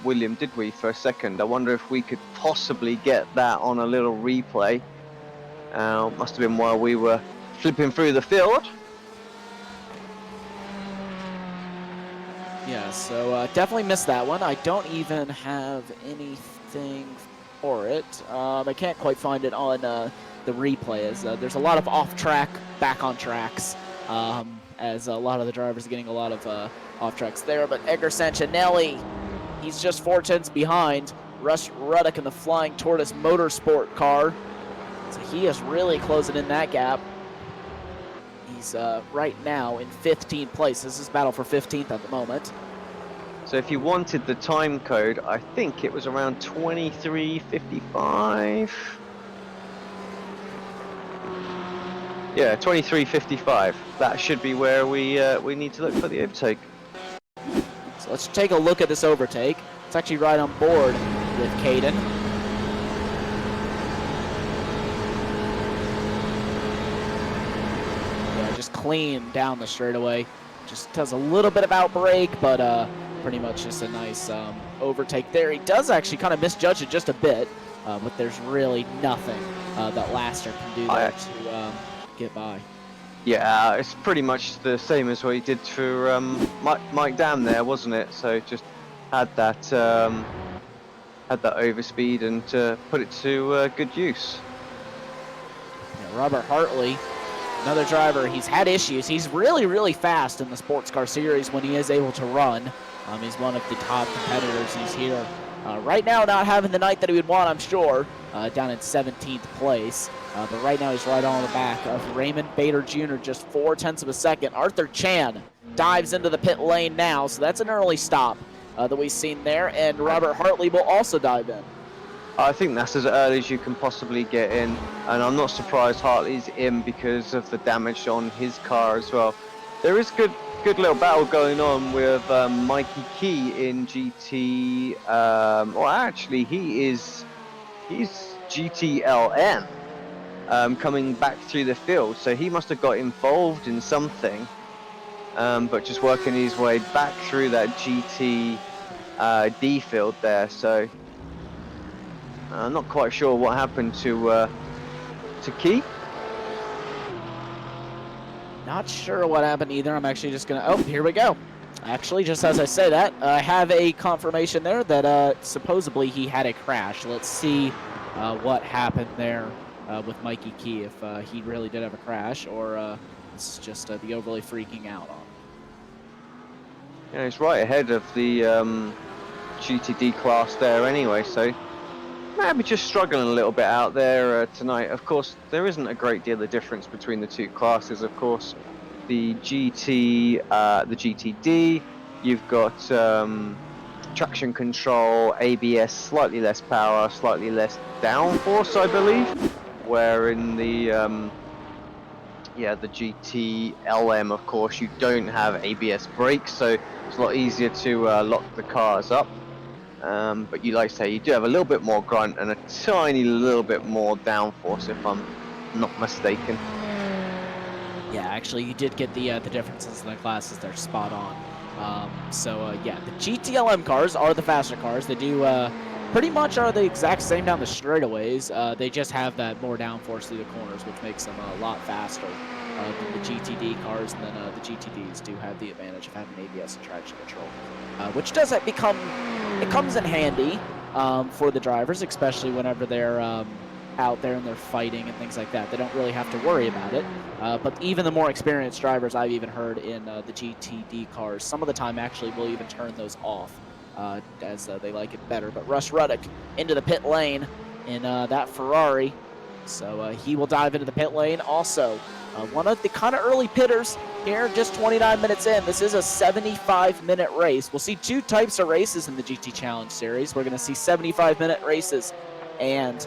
William, did we, for a second? I wonder if we could possibly get that on a little replay. Must have been while we were flipping through the field. Yeah, so definitely missed that one. I don't even have anything for it. I can't quite find it on the replay. As there's a lot of off-track, back on tracks, as a lot of the drivers are getting a lot of off-tracks there. But Edgar Sanchinelli, he's just 4/10 behind. Russ Ruddock in the Flying Tortoise Motorsport car. So he is really closing in that gap. He's right now in 15th place. This is battle for 15th at the moment. So if you wanted the time code, I think it was around 23:55. Yeah, 23:55. That should be where we need to look for the overtake. So let's take a look at this overtake. It's actually right on board with Caden. Just clean down the straightaway. Just does a little bit of outbrake, but pretty much just a nice overtake there. He does actually kind of misjudge it just a bit, but there's really nothing that Laster can do there to get by. Yeah, it's pretty much the same as what he did for Mike Dam there, wasn't it? So just had that overspeed and put it to good use. Yeah, Robert Hartley, another driver, he's had issues. He's really, really fast in the sports car series when he is able to run. He's one of the top competitors. He's here right now, not having the night that he would want, I'm sure, down in 17th place. But right now he's right on the back of Raymond Bader Jr., just 4/10 of a second. Arthur Chan dives into the pit lane now, so that's an early stop that we've seen there. And Robert Hartley will also dive in. I think that's as early as you can possibly get in, and I'm not surprised Hartley's in because of the damage on his car as well. There is good good little battle going on with Mikey Key in GT. Well, actually, he's GTLM coming back through the field, so he must have got involved in something, but just working his way back through that GT D field there. So I'm not quite sure what happened to Key. Not sure what happened either. I'm actually just gonna. Oh, here we go. Actually, just as I say that, I have a confirmation there that supposedly he had a crash. Let's see what happened there with Mikey Key, if he really did have a crash, or it's just the overly freaking out on. Yeah, he's right ahead of the GTD class there anyway, so maybe just struggling a little bit out there tonight. Of course, there isn't a great deal of difference between the two classes. Of course, the GT, the GTD, you've got traction control, ABS, slightly less power, slightly less downforce, I believe. Where in the the GT LM, of course, you don't have ABS brakes, so it's a lot easier to lock the cars up. But you, like I say, you do have a little bit more grunt and a tiny little bit more downforce, if I'm not mistaken. Yeah, actually, you did get the differences in the classes. They're spot on. Yeah, the GTLM cars are the faster cars. They do pretty much are the exact same down the straightaways. They just have that more downforce through the corners, which makes them a lot faster than the GTD cars. And then the GTDs do have the advantage of having ABS and traction control, which does it comes in handy for the drivers, especially whenever they're out there and they're fighting and things like that. They don't really have to worry about it. But even the more experienced drivers, I've even heard in the GTD cars, some of the time actually will even turn those off as they like it better. But Russ Ruddock into the pit lane in that Ferrari. So he will dive into the pit lane. Also, one of the kind of early pitters here, just 29 minutes in. This is a 75-minute race. We'll see two types of races in the GT Challenge Series. We're going to see 75-minute races and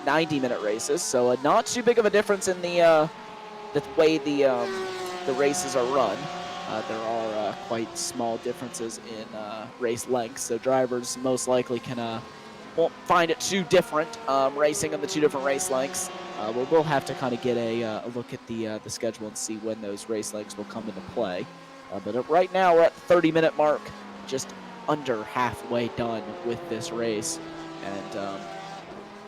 90-minute races, so not too big of a difference in the way the races are run. There are quite small differences in race lengths, so drivers most likely won't find it too different racing on the two different race lengths. We'll have to kind of get a look at the schedule and see when those race lengths will come into play. But right now we're at the 30-minute mark, just under halfway done with this race, and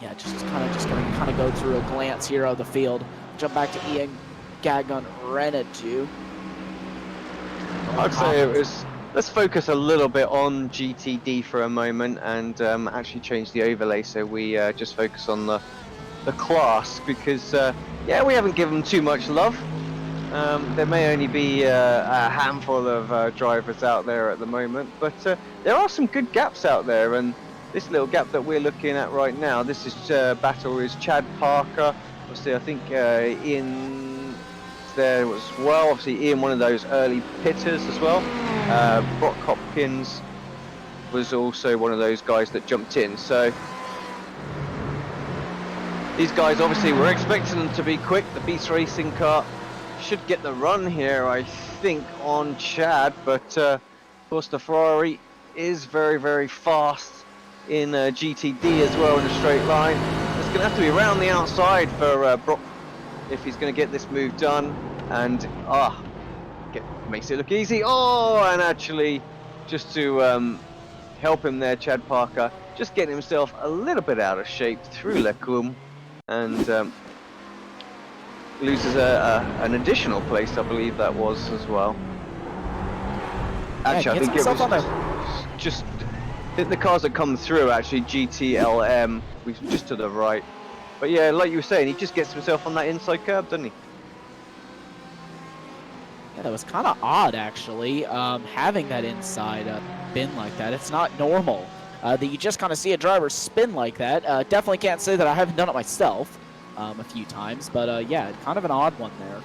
yeah, just gonna go through a glance here of the field. Jump back to Ian Gagun Renadu. I'd say it was. Let's focus a little bit on GTD for a moment and actually change the overlay so we just focus on the class, because yeah, we haven't given them too much love. There may only be a handful of drivers out there at the moment, but there are some good gaps out there, and this little gap that we're looking at right now, this is battle is Chad Parker. Obviously, I think Ian there as well. Obviously, Ian, one of those early pitters as well. Brock Hopkins was also one of those guys that jumped in. So these guys, obviously, we're expecting them to be quick. The Beast Racing car should get the run here, I think, on Chad. But of course, the Ferrari is very, very fast in GTD as well in a straight line. It's going to have to be around the outside for Brock if he's going to get this move done, and makes it look easy. And actually, just to help him there, Chad Parker just getting himself a little bit out of shape through Lecum, and loses an additional place, I believe that was as well. Actually, I think it was just I think the cars that come through, actually, GTLM, was just to the right. But yeah, like you were saying, he just gets himself on that inside curb, doesn't he? Yeah, that was kind of odd, actually, having that inside spin like that. It's not normal that you just kind of see a driver spin like that. Definitely can't say that I haven't done it myself a few times, but yeah, kind of an odd one there.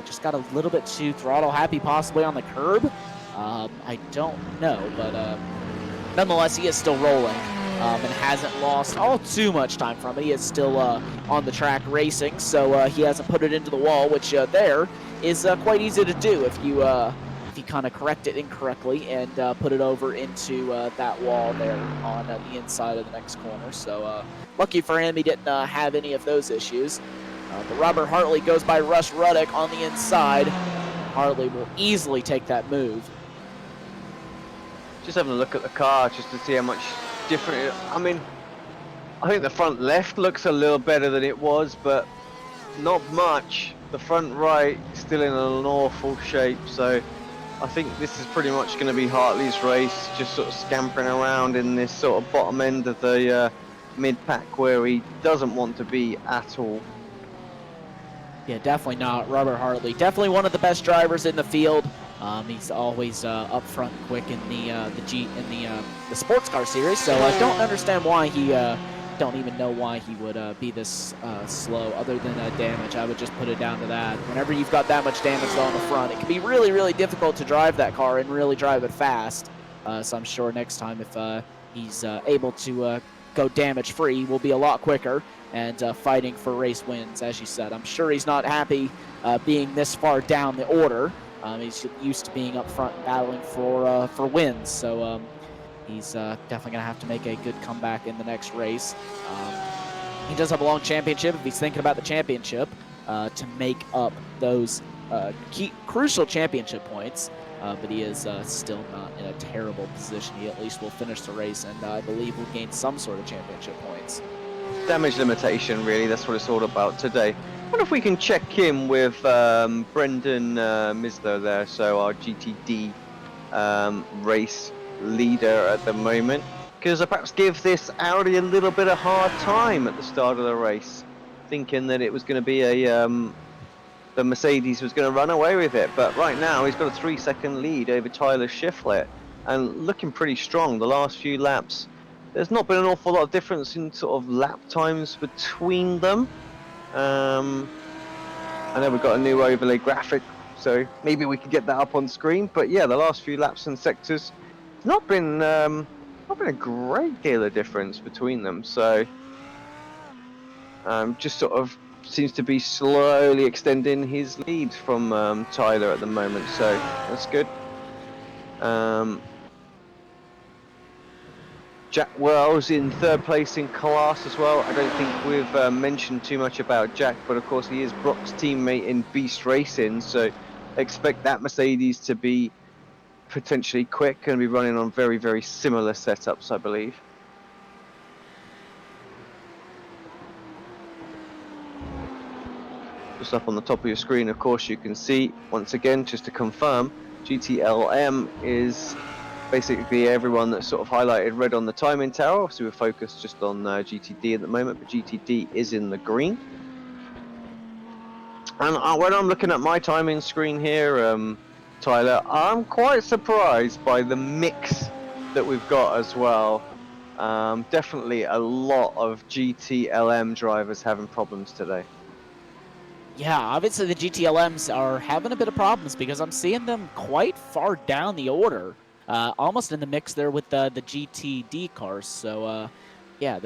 Just got a little bit too throttle happy possibly on the curb. I don't know, but nonetheless, he is still rolling. and hasn't lost all too much time from it. He is still on the track racing, so he hasn't put it into the wall, which there is quite easy to do if you kind of correct it incorrectly and put it over into that wall there on the inside of the next corner. So lucky for him, he didn't have any of those issues. But Robert Hartley goes by Russ Ruddock on the inside. Hartley will easily take that move. Just having a look at the car just to see how much different it, I mean, I think the front left looks a little better than it was, but not much. The front right still in an awful shape, so I think this is pretty much going to be Hartley's race, just sort of scampering around in this sort of bottom end of the mid-pack where he doesn't want to be at all. Yeah, definitely not. Robert Hartley, definitely one of the best drivers in the field. He's always up front and quick in the sports car series, so I don't understand why he don't even know why he would be this slow, other than damage. I would just put it down to that. Whenever you've got that much damage on the front, it can be really, really difficult to drive that car and really drive it fast. So I'm sure next time if he's able to go damage-free, we'll be a lot quicker and fighting for race wins, as you said. I'm sure he's not happy being this far down the order. He's used to being up front and battling for wins, so he's definitely going to have to make a good comeback in the next race. He does have a long championship if he's thinking about the championship to make up those crucial championship points, but he is still not in a terrible position. He at least will finish the race, and I believe will gain some sort of championship points. Damage limitation, really, that's what it's all about today. I wonder if we can check in with Brendan Misler there, so our GTD race leader at the moment, because I perhaps give this Audi a little bit of hard time at the start of the race, thinking that it was going to be the Mercedes was going to run away with it, but right now he's got a 3-second lead over Tyler Shiflett and looking pretty strong the last few laps. There's not been an awful lot of difference in sort of lap times between them. I know we've got a new overlay graphic, so maybe we can get that up on screen. But yeah, the last few laps and sectors, it's not been a great deal of difference between them. So just sort of seems to be slowly extending his lead from Tyler at the moment. So that's good. Jack Wells in third place in class as well. I don't think we've mentioned too much about Jack, but of course he is Brock's teammate in Beast Racing, so expect that Mercedes to be potentially quick and be running on very, very similar setups, I believe. Just up on the top of your screen, of course, you can see, once again, just to confirm, GTLM is basically everyone that's sort of highlighted red on the timing tower. So we're focused just on GTD at the moment, but GTD is in the green. And when I'm looking at my timing screen here, Tyler, I'm quite surprised by the mix that we've got as well. Definitely a lot of GTLM drivers having problems today. Yeah, obviously the GTLMs are having a bit of problems because I'm seeing them quite far down the order. Almost in the mix there with the GTD cars. So, yeah,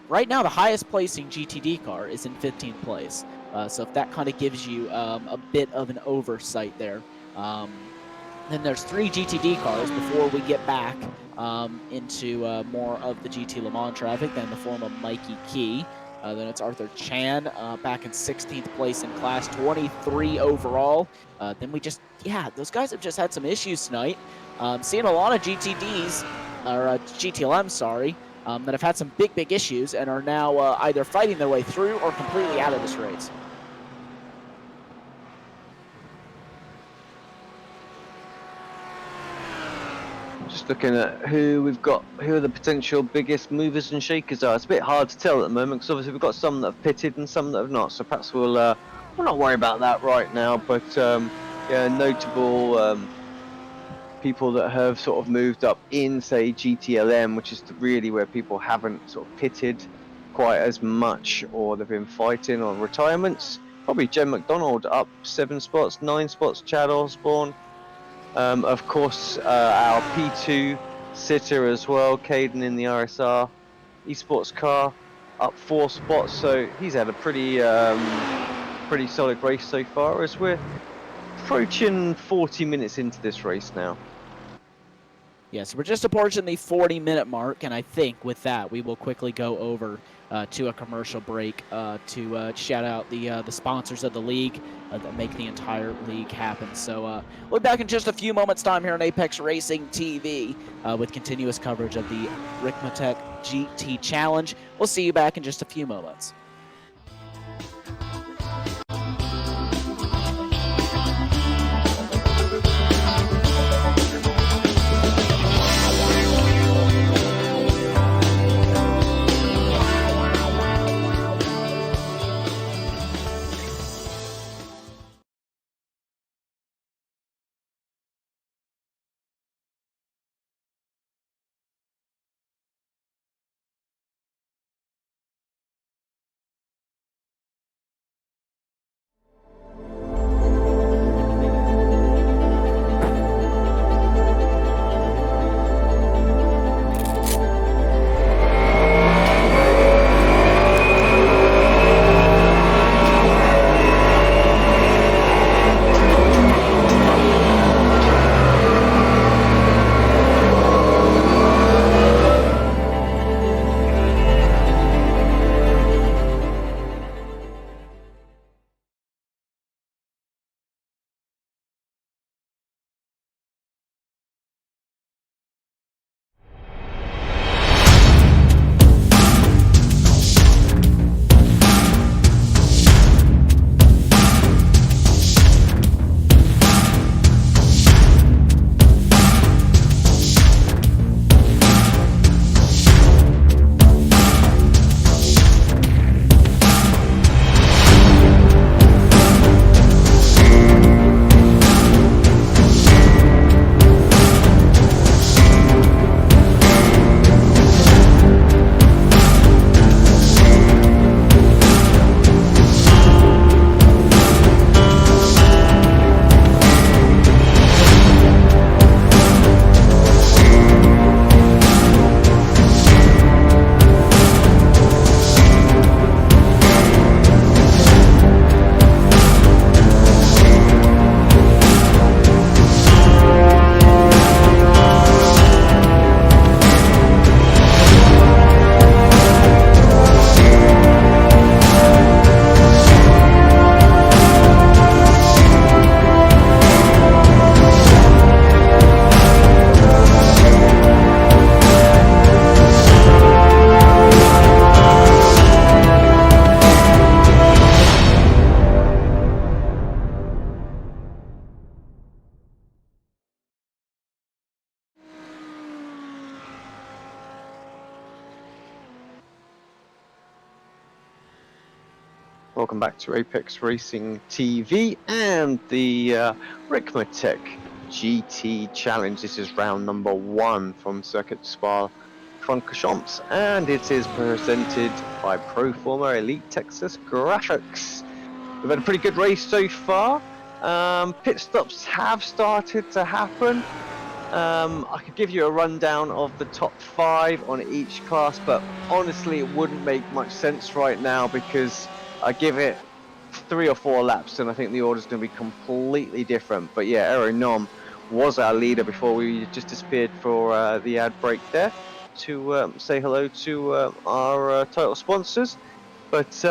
right now the highest placing GTD car is in 15th place. So if that kind of gives you a bit of an oversight there. Then there's 3 GTD cars before we get back into more of the GT Le Mans traffic, then in the form of Mikey Key. Then it's Arthur Chan back in 16th place in class, 23 overall. Then those guys have just had some issues tonight. Seeing a lot of GTDs, or GTLM, sorry, that have had some big issues and are now either fighting their way through or completely out of this race. Just looking at who we've got, who are the potential biggest movers and shakers are. It's a bit hard to tell at the moment because obviously we've got some that have pitted and some that have not. So perhaps we'll not worry about that right now. But yeah, notable people that have sort of moved up in, say, GTLM, which is really where people haven't sort of pitted quite as much, or they've been fighting on retirements. Probably Jen McDonald up 7 spots, 9 spots. Chad Osborne. Of course, our P2 sitter as well. Caden in the RSR esports car, up 4 spots, so he's had a pretty solid race so far, as we're approaching 40 minutes into this race now. Yes, we're just approaching the 40-minute mark, and I think with that we will quickly go over to a commercial break to shout out the sponsors of the league that make the entire league happen. So we'll be back in just a few moments' time here on Apex Racing TV with continuous coverage of the Ricmotech GT Challenge. We'll see you back in just a few moments. Welcome back to Apex Racing TV and the Ricmotech GT Challenge. This is round number 1 from Circuit Spa-Francorchamps, and it is presented by Proforma Elite Texas Graphics. We've had a pretty good race so far. Pit stops have started to happen. I could give you a rundown of the top 5 on each class, but honestly it wouldn't make much sense right now because I give it 3 or 4 laps and I think the order's going to be completely different. But yeah, Aero Nom was our leader before we just disappeared for the ad break there to say hello to our title sponsors. But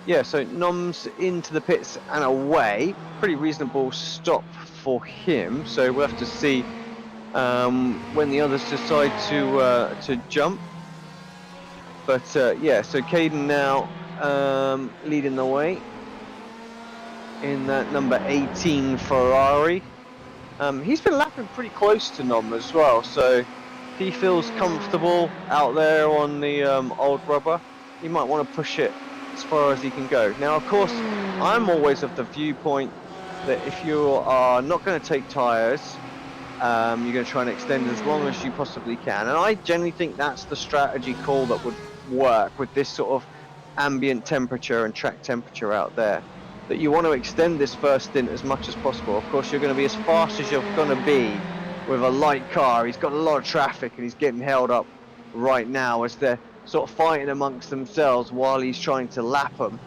yeah, so Nom's into the pits and away. Pretty reasonable stop for him, so we'll have to see when the others decide to jump. But yeah, so Caden now leading the way in that number 18 Ferrari. He's been lapping pretty close to Nom as well, so he feels comfortable out there on the old rubber. He might want to push it as far as he can go. Now, of course, I'm always of the viewpoint that if you are not going to take tyres, you're going to try and extend as long as you possibly can. And I generally think that's the strategy call that would work with this sort of ambient temperature and track temperature out there. That you want to extend this first stint as much as possible. Of course, you're going to be as fast as you're going to be with a light car. He's got a lot of traffic and he's getting held up right now as they're sort of fighting amongst themselves while he's trying to lap them.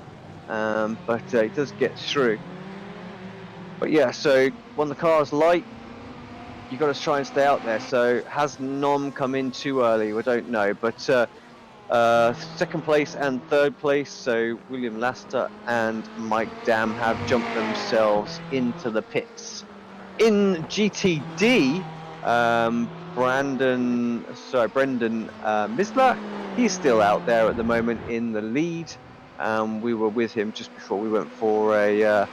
But he does get through. But yeah, so when the car's light, you got to try and stay out there. So has Nom come in too early? We don't know. But second place and third place, so William Laster and Mike Dam have jumped themselves into the pits. In GTD, Brendan Misler, he's still out there at the moment in the lead. We were with him just before we went for a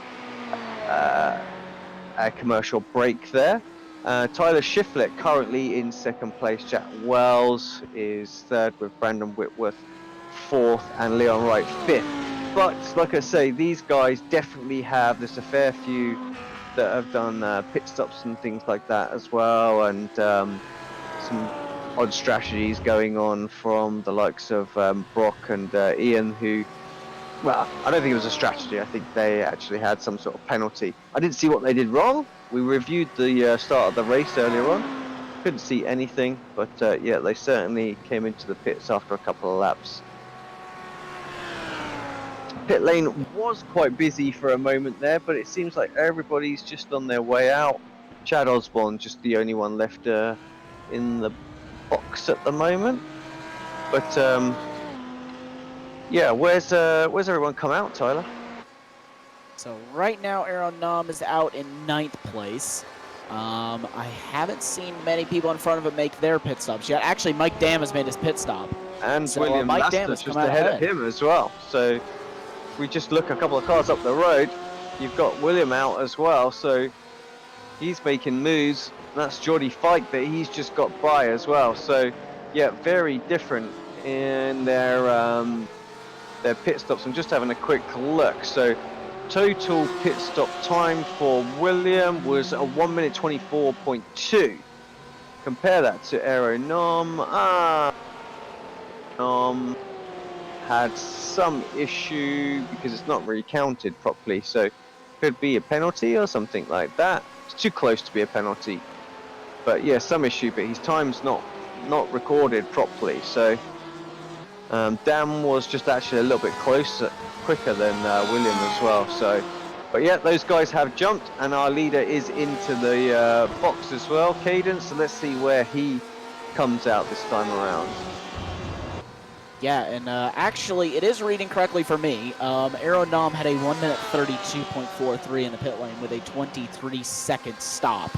commercial break there. Tyler Shiflett currently in second place. Jack Wells is third with Brandon Whitworth fourth and Leon Wright fifth. But like I say, these guys definitely have, there's a fair few that have done pit stops and things like that as well, and some odd strategies going on from the likes of Brock and Ian, who, well, I don't think it was a strategy. I think they actually had some sort of penalty. I didn't see what they did wrong. We reviewed the start of the race earlier on. Couldn't see anything, but yeah, they certainly came into the pits after a couple of laps. Pit lane was quite busy for a moment there, but it seems like everybody's just on their way out. Chad Osborne just the only one left in the box at the moment. But yeah, where's everyone come out, Tyler? So right now, Aaron Nom is out in 9th place. I haven't seen many people in front of him make their pit stops yet. Actually, Mike Dam has made his pit stop. And so, William Mike Laster Dam has just come out ahead of him as well. So if we just look a couple of cars up the road, you've got William out as well. So he's making moves. That's Geordie Fike that he's just got by as well. So yeah, very different in their pit stops. I'm just having a quick look. So total pit stop time for William was a 1 minute 24.2. Compare that to Aero Nom. Nom had some issue because it's not really counted properly, so could be a penalty or something like that. It's too close to be a penalty, but yeah, some issue. But his time's not recorded properly, so Dam was just actually a little bit quicker than William as well. So, but yeah, those guys have jumped, and our leader is into the box as well, Cadence. So let's see where he comes out this time around. Yeah, and actually, it is reading correctly for me. Aaron Nom had a 1 minute 32.43 in the pit lane with a 23-second stop,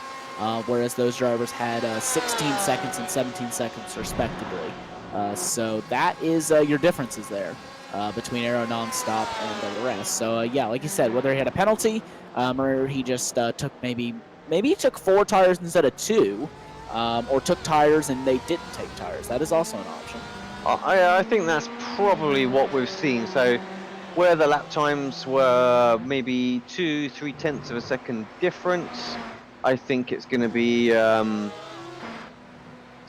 whereas those drivers had 16 seconds and 17 seconds respectively. So that is your differences there between Aaron Nom's stop and the rest. So yeah, like you said, whether he had a penalty or he just took maybe he took 4 tires instead of 2, or took tires and they didn't take tires. That is also an option. I think that's probably what we've seen. So where the lap times were maybe 2-3 tenths of a second difference, I think it's going to be a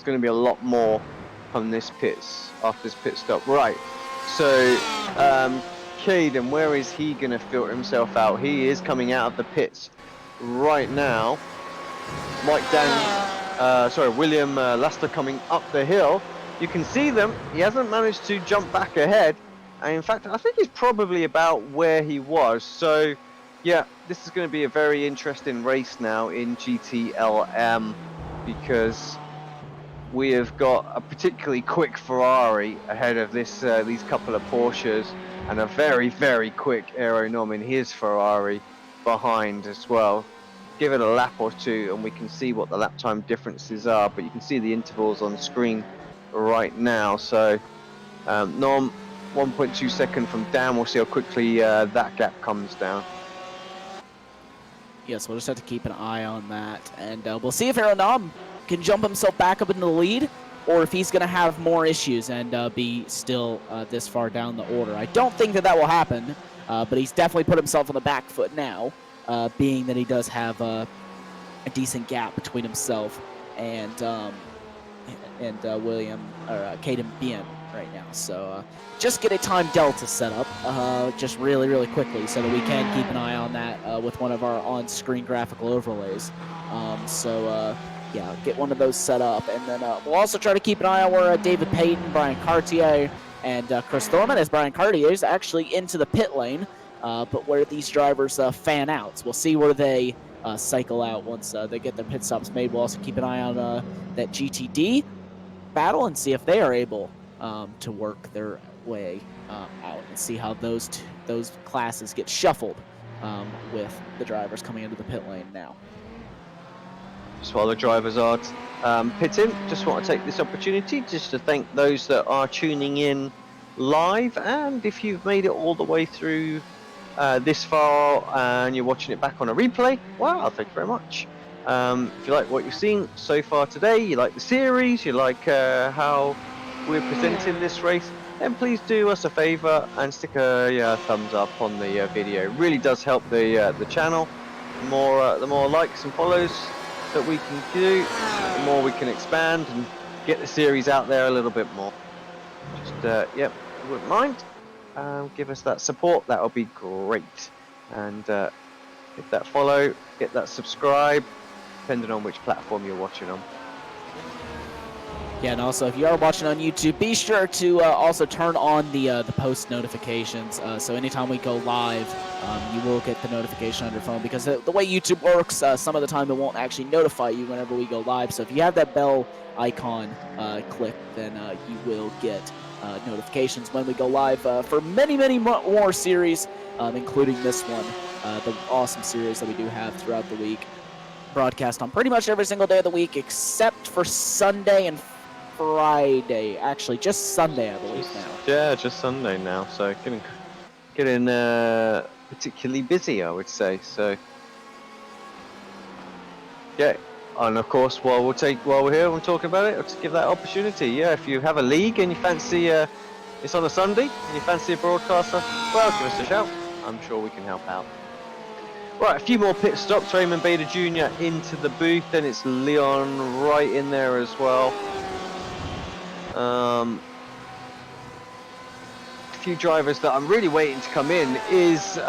lot more on this after this pit stop. Right. So Caden, where is he going to filter himself out? He is coming out of the pits right now. William Laster coming up the hill. You can see them. He hasn't managed to jump back ahead. And in fact, I think he's probably about where he was. So, yeah, this is going to be a very interesting race now in GTLM, because we have got a particularly quick Ferrari ahead of these couple of Porsches, and a very, very quick Aero Nom in his Ferrari behind as well. Give it a lap or two and we can see what the lap time differences are, but you can see the intervals on screen right now. So Nom 1.2 second from Dam. We'll see how quickly that gap comes down. Yes, we'll just have to keep an eye on that, and we'll see if Aaron Nom can jump himself back up into the lead, or if he's going to have more issues and be still this far down the order. I don't think that will happen, but he's definitely put himself on the back foot now, being that he does have a decent gap between himself and William or Caden Bien right now. So just get a time delta set up just really, really quickly so that we can keep an eye on that with one of our on-screen graphical overlays. yeah, get one of those set up. And then we'll also try to keep an eye on where David Payton, Brian Cartier, and Chris Thorman, as Brian Cartier is actually into the pit lane, but where these drivers fan out. So we'll see where they cycle out once they get their pit stops made. We'll also keep an eye on that GTD battle and see if they are able to work their way out and see how those classes get shuffled with the drivers coming into the pit lane now. Just while the drivers are pitting, just want to take this opportunity just to thank those that are tuning in live, and if you've made it all the way through this far and you're watching it back on a replay, wow, thank you very much. If you like what you've seen so far today, you like the series, you like how we're presenting this race, then please do us a favor and stick a thumbs up on the video. It really does help the channel. The more likes and follows that we can do, the more we can expand and get the series out there a little bit more. Just yep, if you wouldn't mind, give us that support, that would be great. And hit that follow, hit that subscribe, depending on which platform you're watching on. Yeah, and also if you are watching on YouTube, be sure to also turn on the post notifications. So anytime we go live, you will get the notification on your phone, because the way YouTube works, some of the time it won't actually notify you whenever we go live. So if you have that bell icon clicked, then you will get notifications when we go live for many more series, including this one, the awesome series that we do have throughout the week. Broadcast on pretty much every single day of the week except for Sunday and Friday. Actually, just Sunday, I believe now. Yeah, just Sunday now. So getting particularly busy, I would say. So yeah, and of course, while we're here and talking about it, let's give that opportunity. Yeah, if you have a league and you fancy it's on a Sunday and you fancy a broadcaster, well, give us a shout. I'm sure we can help out. Right, a few more pit stops. Raymond Bader Jr. into the booth, then it's Leon right in there as well. A few drivers that I'm really waiting to come in is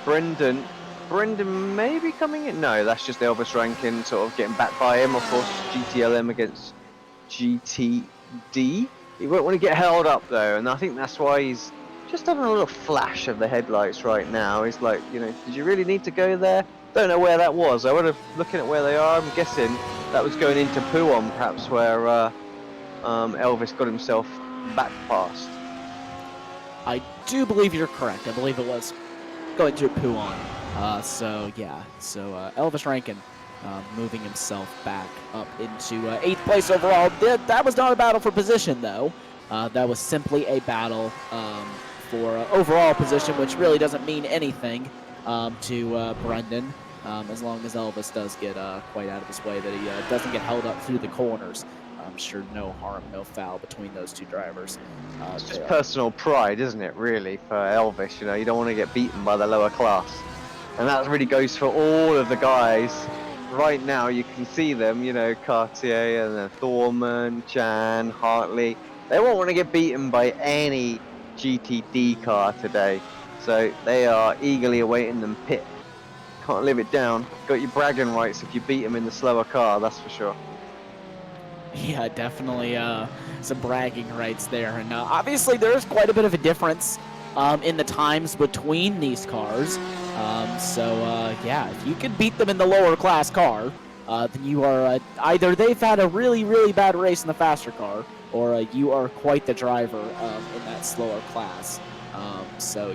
Brendan. Brendan may be coming in. No, that's just Elvis Rankin sort of getting back by him. Of course, GTLM against GTD. He won't want to get held up though, and I think that's why he's just having a little flash of the headlights right now. He's like, you know, did you really need to go there? Don't know where that was. I would have looking at where they are. I'm guessing that was going into Puon, perhaps, where Elvis got himself back past. I do believe you're correct. I believe it was going to Puon. So yeah, so Elvis Rankin moving himself back up into 8th place overall. That was not a battle for position though. That was simply a battle for overall position, which really doesn't mean anything to Brendan, as long as Elvis does get quite out of his way, that he doesn't get held up through the corners. I'm sure no harm, no foul between those two drivers. It's just personal pride, isn't it, really, for Elvis? You know, you don't want to get beaten by the lower class. And that really goes for all of the guys. Right now, you can see them, you know, Cartier and then Thorman, Chan, Hartley. They won't want to get beaten by any GTD car today. So they are eagerly awaiting them pit. Can't live it down. Got your bragging rights if you beat them in the slower car, that's for sure. Yeah, definitely some bragging rights there. And obviously there's quite a bit of a difference in the times between these cars. Yeah, if you can beat them in the lower class car, then you are either they've had a really bad race in the faster car, or you are quite the driver in that slower class.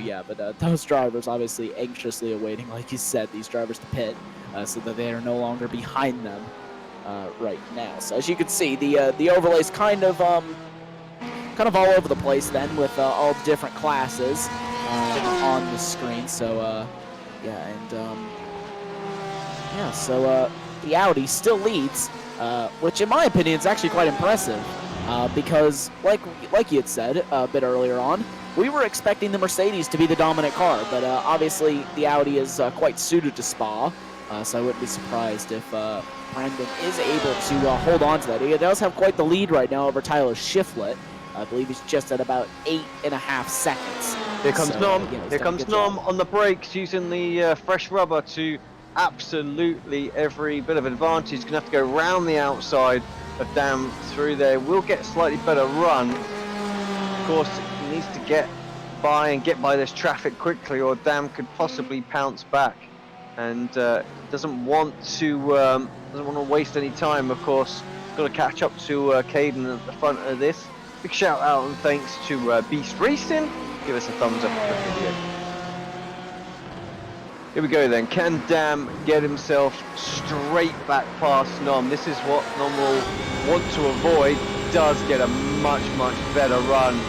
Yeah, but those drivers obviously anxiously awaiting, like you said, these drivers to pit so that they are no longer behind them right now. So as you can see, the overlay's kind of all over the place then, with all the different classes on the screen. So the Audi still leads, which in my opinion is actually quite impressive, because like you had said a bit earlier on, we were expecting the Mercedes to be the dominant car, but obviously the Audi is quite suited to Spa, so I wouldn't be surprised if Brendan is able to hold on to that. He does have quite the lead right now over Tyler Shiflett. I believe he's just at about 8.5 seconds. Here comes Nom. Here comes Nom on the brakes, using the fresh rubber to absolutely every bit of advantage. He's going to have to go round the outside of Dam through there. Will get a slightly better run. Of course, he needs to get by and get by this traffic quickly, or Dam could possibly pounce back. And doesn't want to waste any time. Of course, got to catch up to Caden at the front of this. Big shout out and thanks to Beast Racing. Give us a thumbs up for the video. Here we go then. Can Dam get himself straight back past Nom? This is what Nom will want to avoid. Does get a much better run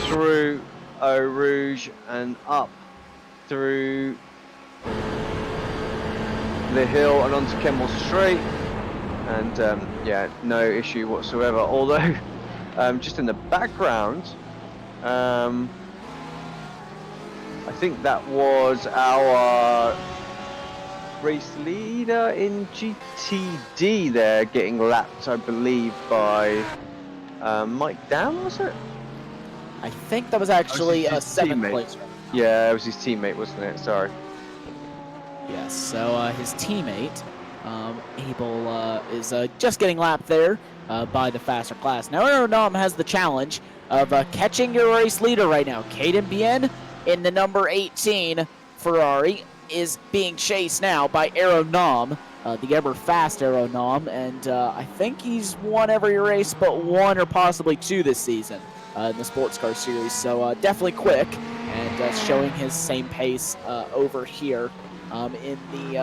through Eau Rouge and up through the hill and onto Kemmel Straight. And yeah, no issue whatsoever. Although, just in the background, I think that was our race leader in GTD there getting lapped, I believe, by Mike Dam, was it? I think that was actually a 7th place. Yeah, it was his teammate, wasn't it? Sorry. Yes, so his teammate, Abel, is just getting lapped there by the faster class. Now, Aeronom has the challenge of catching your race leader right now. Caden Bien in the number 18 Ferrari is being chased now by Aeronom, the ever-fast Aeronom, and I think he's won every race but one or possibly two this season in the sports car series, so definitely quick, and showing his same pace over here in the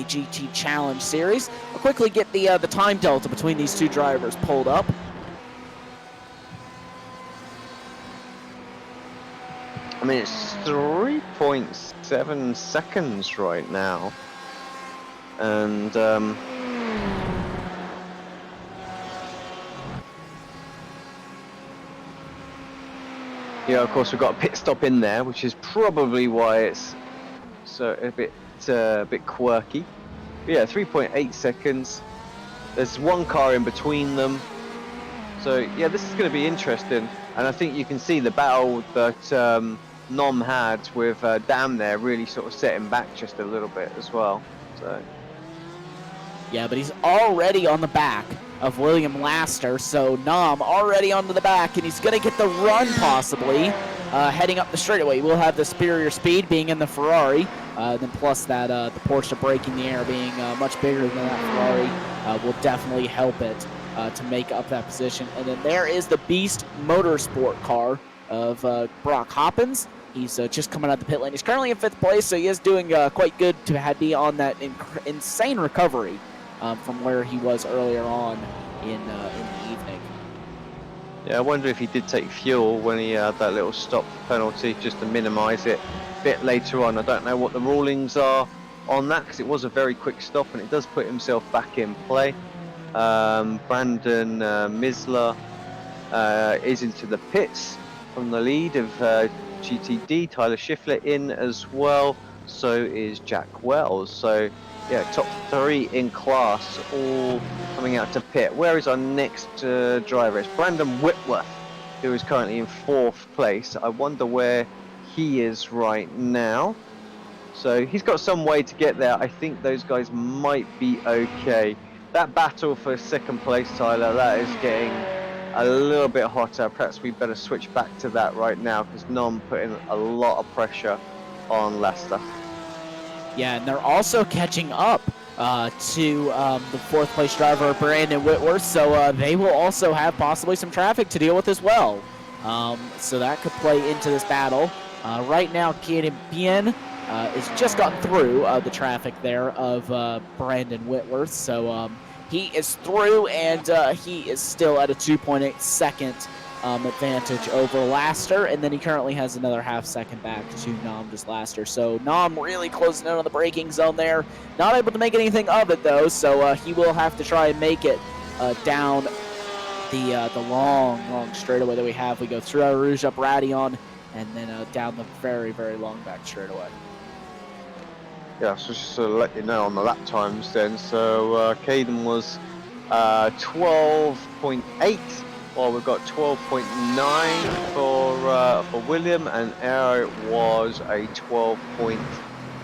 GT Challenge series. I'll quickly get the time delta between these two drivers pulled up. I mean, it's 3.7 seconds right now, and yeah, of course we've got a pit stop in there, which is probably why it's so a bit quirky. But yeah, 3.8 seconds. There's one car in between them, so yeah, this is going to be interesting. And I think you can see the battle that Nom had with Dam there really sort of set him back just a little bit as well. So yeah, but he's already on the back of William Laster, so Nom already onto the back, and he's going to get the run possibly heading up the straightaway. We'll have the superior speed being in the Ferrari, then plus that the Porsche braking the air being much bigger than that Ferrari will definitely help it to make up that position. And then there is the Beast Motorsport car of Brock Hoppins. He's just coming out of the pit lane. He's currently in 5th place, so he is doing quite good to be on that insane recovery from where he was earlier on in the evening. yeah, I wonder if he did take fuel when he had that little stop penalty just to minimise it a bit later on. I don't know what the rulings are on that because it was a very quick stop and it does put himself back in play. Brandon Misler is into the pits from the lead of GTD. Tyler Schiffler in as well. So is Jack Wells. So yeah, top 3 in class, all coming out to pit. Where is our next driver? It's Brandon Whitworth, who is currently in 4th place. I wonder where he is right now. So he's got some way to get there. I think those guys might be okay. That battle for 2nd place, Tyler, that is getting a little bit hotter. Perhaps we better switch back to that right now because Nom putting a lot of pressure on Leicester. Yeah, and they're also catching up to the 4th place driver, Brandon Whitworth, so they will also have possibly some traffic to deal with as well. So that could play into this battle. Right now, Caden Bien is just gotten through the traffic there of Brandon Whitworth, so he is through, and he is still at a 2.8 second advantage over Laster, and then he currently has another half second back to Nom Laster. So Nom really closing in on the braking zone there. Not able to make anything of it though, so he will have to try and make it down the long straightaway that we have. We go through Eau Rouge up Radion, and then down the very long back straightaway. Yeah, so just to let you know on the lap times then. So Caden was 12.8. Well, we've got 12.9 for William, and Aero was a 12.3.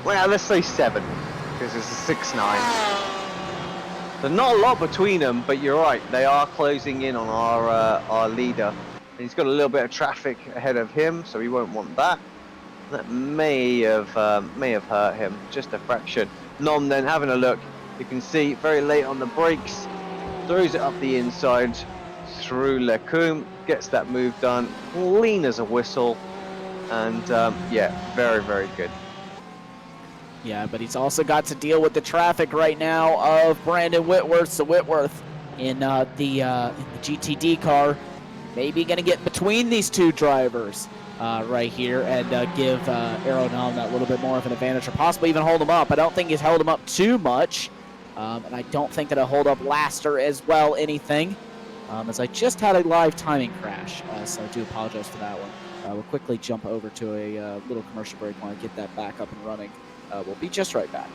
Well, let's say 7, because it's a 6-9. So not a lot between them, but you're right. They are closing in on our leader. And he's got a little bit of traffic ahead of him, so he won't want that. That may have hurt him just a fraction. Nom then having a look. You can see very late on the brakes, throws it up the inside through Lecombe, gets that move done, clean as a whistle, and yeah, very, very good. Yeah, but he's also got to deal with the traffic right now of Brandon Whitworth. So Whitworth in the GTD car, maybe going to get between these two drivers right here and give Aeronom that little bit more of an advantage, or possibly even hold him up. I don't think he's held him up too much, and I don't think that it'll hold up Laster as well anything, as I just had a live timing crash, so I do apologize for that one. We'll quickly jump over to a little commercial break while I get that back up and running. We'll be just right back.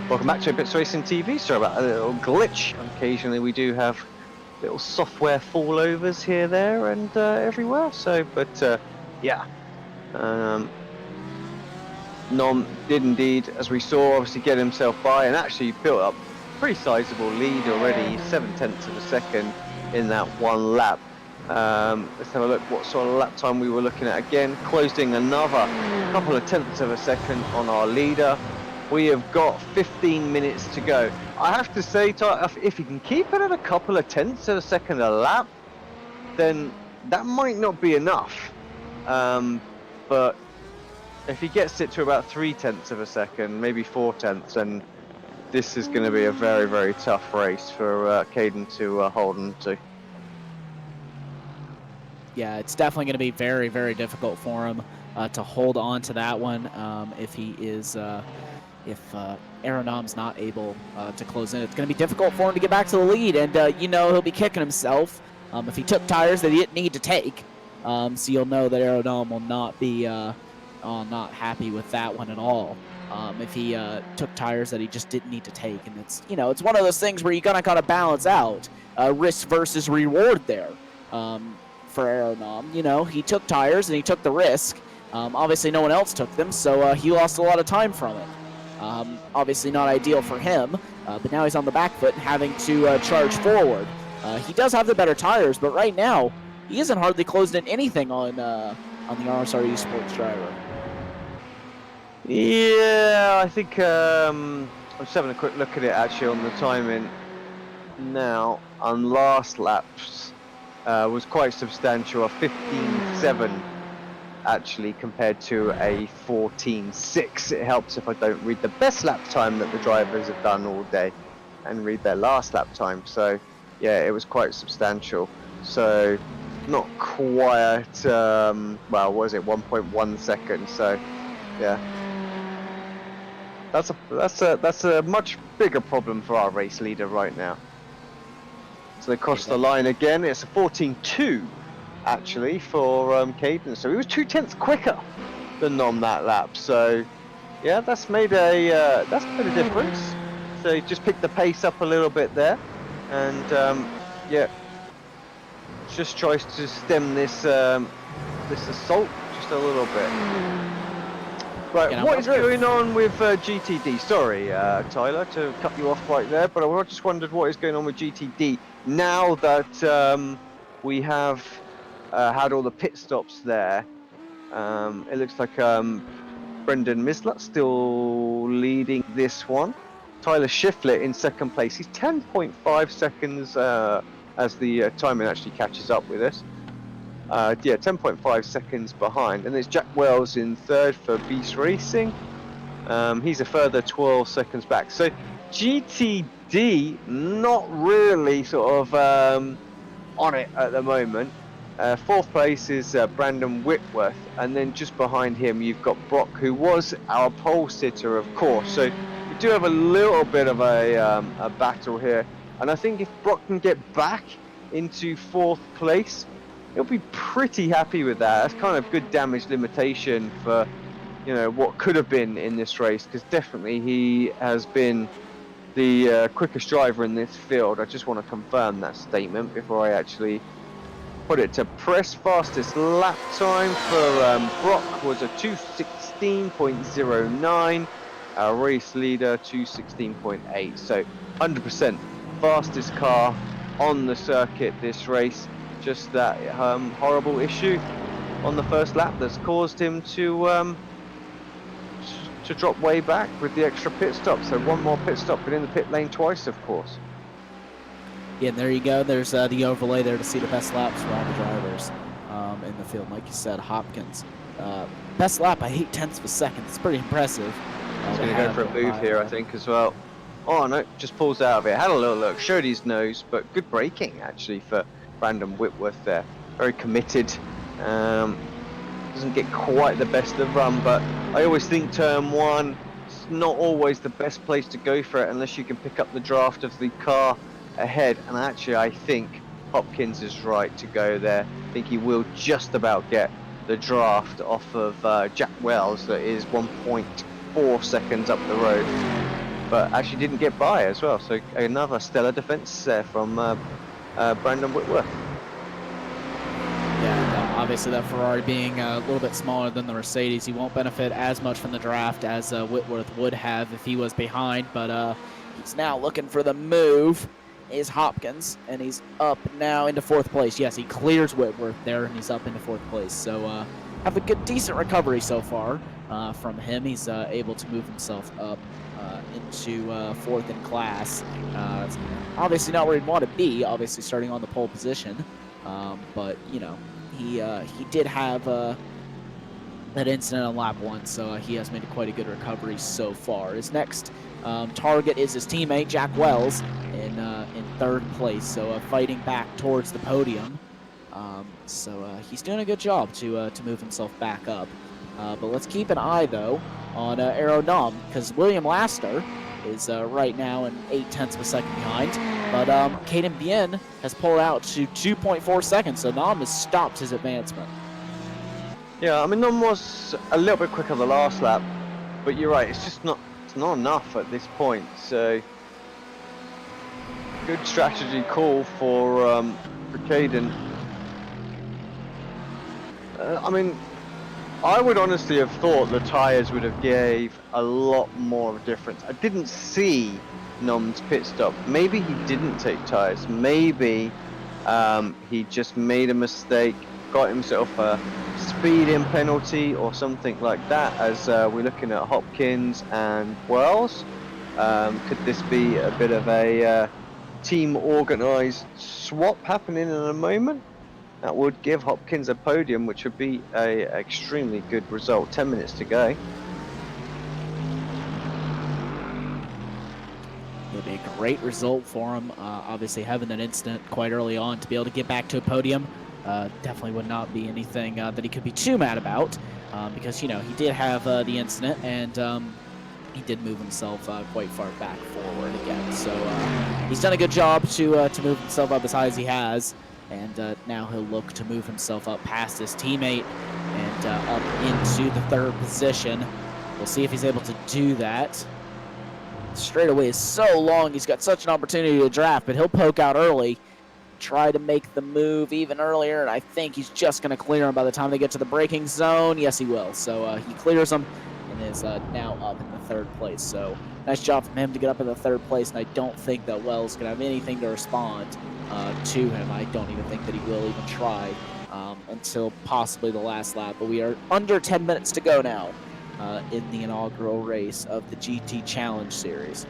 Welcome back to Pits Racing TV. Sorry about a little glitch. Occasionally we do have little software fallovers here, there, and everywhere. So, but yeah, Nom did indeed, as we saw, obviously get himself by and actually built up a pretty sizable lead already, 0.7 of a second in that one lap. Let's have a look what sort of lap time we were looking at again. Closing another couple of tenths of a second on our leader. We have got 15 minutes to go. I have to say, if you can keep it at a couple of tenths of a second a lap, then that might not be enough. But if he gets it to about 0.3 of a second, maybe 0.4, then this is going to be a very, very tough race for Caden to hold on to. Yeah, it's definitely going to be very, very difficult for him to hold on to that one if he is, if Aeronom's not able to close in. It's going to be difficult for him to get back to the lead, and you know he'll be kicking himself if he took tires that he didn't need to take. So you'll know that Aeronom will not be not happy with that one at all. If he took tires that he just didn't need to take, and it's it's one of those things where you gotta kind of balance out risk versus reward there. For Aeronom, he took tires and he took the risk. Obviously, no one else took them, so he lost a lot of time from it. Obviously, not ideal for him, but now he's on the back foot and having to charge forward. He does have the better tires, but right now he isn't hardly closed in anything on the RSR Esports driver. Yeah, I think I'm just having a quick look at it actually on the timing now. On last laps was quite substantial, a 15.7 actually compared to a 14.6. It helps if I don't read the best lap time that the drivers have done all day and read their last lap time. So yeah, it was quite substantial. So not quite well, what was it, 1.1 seconds. So yeah, that's a much bigger problem for our race leader right now. So they crossed the line again. It's a 14.2 actually for Caden. So he was 0.2 quicker than Nom that lap. So yeah, that's made a difference. So he just picked the pace up a little bit there, and yeah, just tries to stem this this assault just a little bit. Right, what is going on with GTD? Sorry, Tyler, to cut you off right there, but I just wondered what is going on with GTD now that we have had all the pit stops there. It looks like Brendan Mislut still leading this one. Tyler Shiflett in second place. He's 10.5 seconds as the timing actually catches up with us. Yeah, 10.5 seconds behind. And it's Jack Wells in third for Beast Racing. He's a further 12 seconds back. So GTD not really sort of on it at the moment. Fourth place is Brandon Whitworth, and then just behind him you've got Brock, who was our pole sitter, of course. So we do have a little bit of a battle here, and I think if Brock can get back into fourth place, he'll be pretty happy with that. That's kind of good damage limitation for, you know, what could have been in this race, because definitely he has been the quickest driver in this field. I just want to confirm that statement before I actually put it to press. Fastest lap time for Brock was a 2:16.09. Our race leader 2:16.8. So 100% fastest car on the circuit this race. Just that horrible issue on the first lap that's caused him to drop way back with the extra pit stop. So one more pit stop, but in the pit lane twice, of course. Yeah, and there you go. There's the overlay there to see the best laps for all the drivers in the field. Like you said, Hopkins. Best lap by 8/10 of a second. It's pretty impressive. He's going to go for a move here, I think, as well. Oh, no, just pulls out of it. Had a little look, showed his nose, but good braking, actually, for Brandon Whitworth there. Very committed. Doesn't get quite the best of the run, but I always think turn one, it's not always the best place to go for it unless you can pick up the draft of the car ahead. And actually, I think Hopkins is right to go there. I think he will just about get the draft off of Jack Wells, that is 1.4 seconds up the road, but actually didn't get by as well. So another stellar defense there from Brandon Whitworth. Yeah, and, obviously that Ferrari being a little bit smaller than the Mercedes, he won't benefit as much from the draft as Whitworth would have if he was behind, but he's now looking for the move. Is Hopkins, and he's up now into fourth place. Yes, he clears Whitworth there, and he's up into fourth place. So have a good, decent recovery so far from him. He's able to move himself up into fourth in class. Obviously not where he'd want to be, obviously starting on the pole position. But, you know, he did have that incident on lap one, so he has made quite a good recovery so far. His next target is his teammate, Jack Wells, in third place, so fighting back towards the podium. So he's doing a good job to move himself back up. But let's keep an eye, though, on Aeronam, because William Laster is right now in 8/10 of a second behind. But Caden Bien has pulled out to 2.4 seconds, so Nam has stopped his advancement. Yeah, I mean, Nom was a little bit quicker the last lap, but you're right, it's just not enough at this point. So good strategy call for Caden. I mean, I would honestly have thought the tyres would have gave a lot more of a difference. I didn't see Nom's pit stop. Maybe he didn't take tyres. Maybe he just made a mistake, got himself a speeding penalty or something like that, as we're looking at Hopkins and Wells. Could this be a bit of a team organised swap happening in a moment? That would give Hopkins a podium, which would be a extremely good result. 10 minutes to go. It would be a great result for him. Obviously, having that incident quite early on to be able to get back to a podium definitely would not be anything that he could be too mad about, because, you know, he did have the incident, and he did move himself quite far back forward again. So he's done a good job to move himself up as high as he has. And now he'll look to move himself up past his teammate and up into the third position. We'll see if he's able to do that. Straightaway is so long. He's got such an opportunity to draft, but he'll poke out early, try to make the move even earlier, and I think he's just going to clear him by the time they get to the braking zone. Yes, he will. So he clears him and is now up in the third place. So nice job from him to get up in the third place, and I don't think that Wells can have anything to respond to him. I don't even think that he will even try until possibly the last lap. But we are under 10 minutes to go now in the inaugural race of the GT Challenge Series.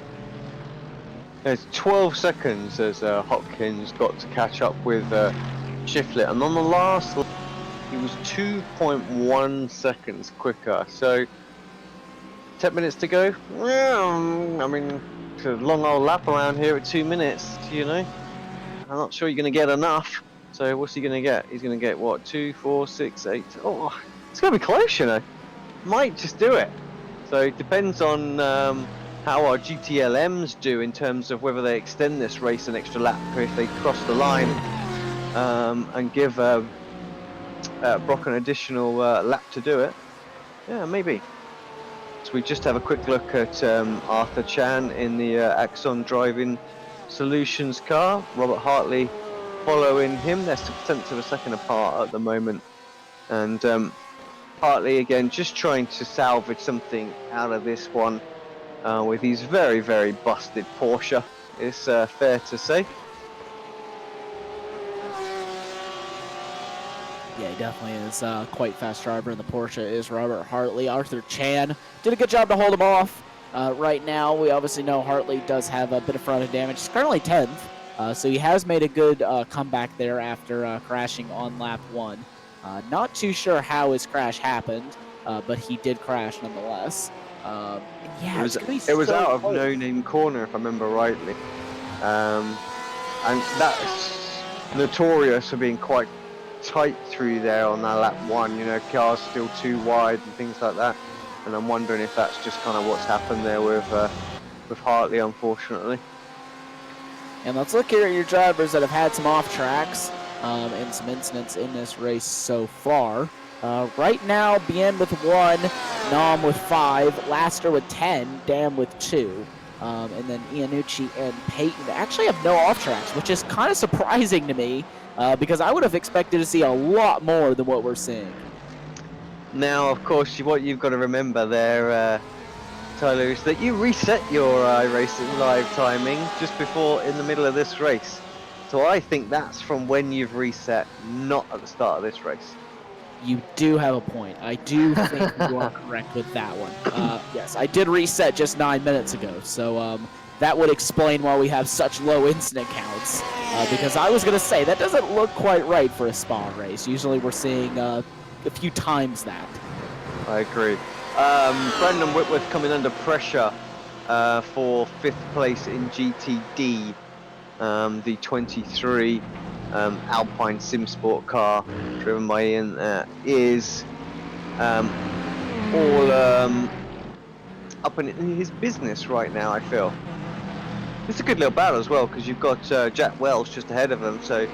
There's 12 seconds as Hopkins got to catch up with Shiflett, and on the last he was 2.1 seconds quicker. So 10 minutes to go. Well, I mean, it's a long old lap around here at 2 minutes, you know. I'm not sure you're going to get enough. So what's he going to get? He's going to get what? 2, 4, 6, 8. Oh, it's going to be close, you know. Might just do it. So it depends on how our GTLMs do in terms of whether they extend this race an extra lap, or if they cross the line and give Brock an additional lap to do it. Yeah, maybe. So we just have a quick look at Arthur Chan in the Axon Driving Solutions car. Robert Hartley following him. They're 6/10 of a second apart at the moment. And Hartley, again, just trying to salvage something out of this one with his very, very busted Porsche. It's fair to say. Yeah, he definitely is quite fast driver in the Porsche is Robert Hartley. Arthur Chan did a good job to hold him off. Right now, we obviously know Hartley does have a bit of front end damage. He's currently 10th, so he has made a good comeback there after crashing on lap 1. Not too sure how his crash happened, but he did crash nonetheless. Yeah, it was out of no-name corner, if I remember rightly. And that's notorious for being quite tight through there on that lap 1, you know, cars still too wide and things like that, and I'm wondering if that's just kind of what's happened there with Hartley, unfortunately. And let's look here at your drivers that have had some off tracks and some incidents in this race so far. Right now, Bien with 1, Nam with 5, Laster with 10, Dam with 2. And then Iannucci and Peyton actually have no off tracks, which is kind of surprising to me because I would have expected to see a lot more than what we're seeing. Now, of course, what you've got to remember there, Tyler, is that you reset your iRacing live timing just before in the middle of this race. So I think that's from when you've reset, not at the start of this race. You do have a point. I do think you are correct with that one. Yes, I did reset just 9 minutes ago, so that would explain why we have such low incident counts. Because I was going to say, that doesn't look quite right for a Spa race. Usually we're seeing a few times that. I agree. Brandon Whitworth coming under pressure for 5th place in GTD, the 23 Alpine Sim Sport car driven by Ian is all up in his business right now, I feel. It's a good little battle as well because you've got Jack Wells just ahead of him, so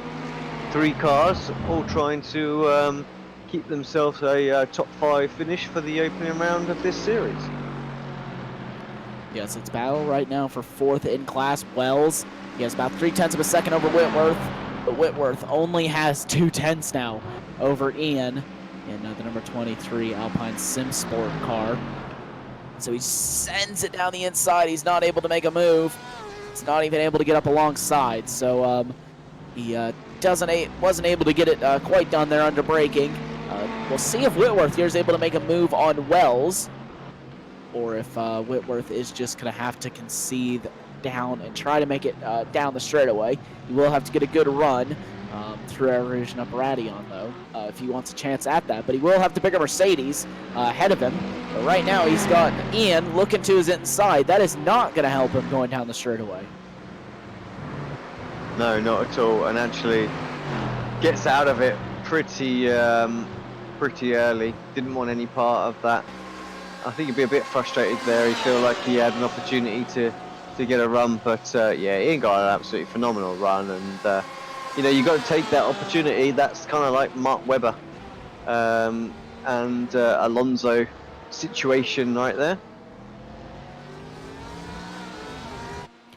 3 cars all trying to keep themselves a top 5 finish for the opening round of this series. Yes, it's battle right now for 4th in class. Wells, he has about 0.3 of a second over Whitworth, but Whitworth only has 0.2 now over Ian in the number 23 Alpine Sim Sport car. So he sends it down the inside. He's not able to make a move. He's not even able to get up alongside. So he wasn't able to get it quite done there under braking. We'll see if Whitworth here is able to make a move on Wells, or if Whitworth is just going to have to concede down and try to make it down the straightaway. He will have to get a good run through Aerovision up Radion, though, if he wants a chance at that. But he will have to pick a Mercedes ahead of him. But right now, he's got Ian looking to his inside. That is not going to help him going down the straightaway. No, not at all. And actually gets out of it pretty early. Didn't want any part of that. I think he'd be a bit frustrated there. He feel like he had an opportunity to get a run, but yeah, Ian got an absolutely phenomenal run, and you know, you got to take that opportunity. That's kind of like Mark Webber and Alonso situation right there.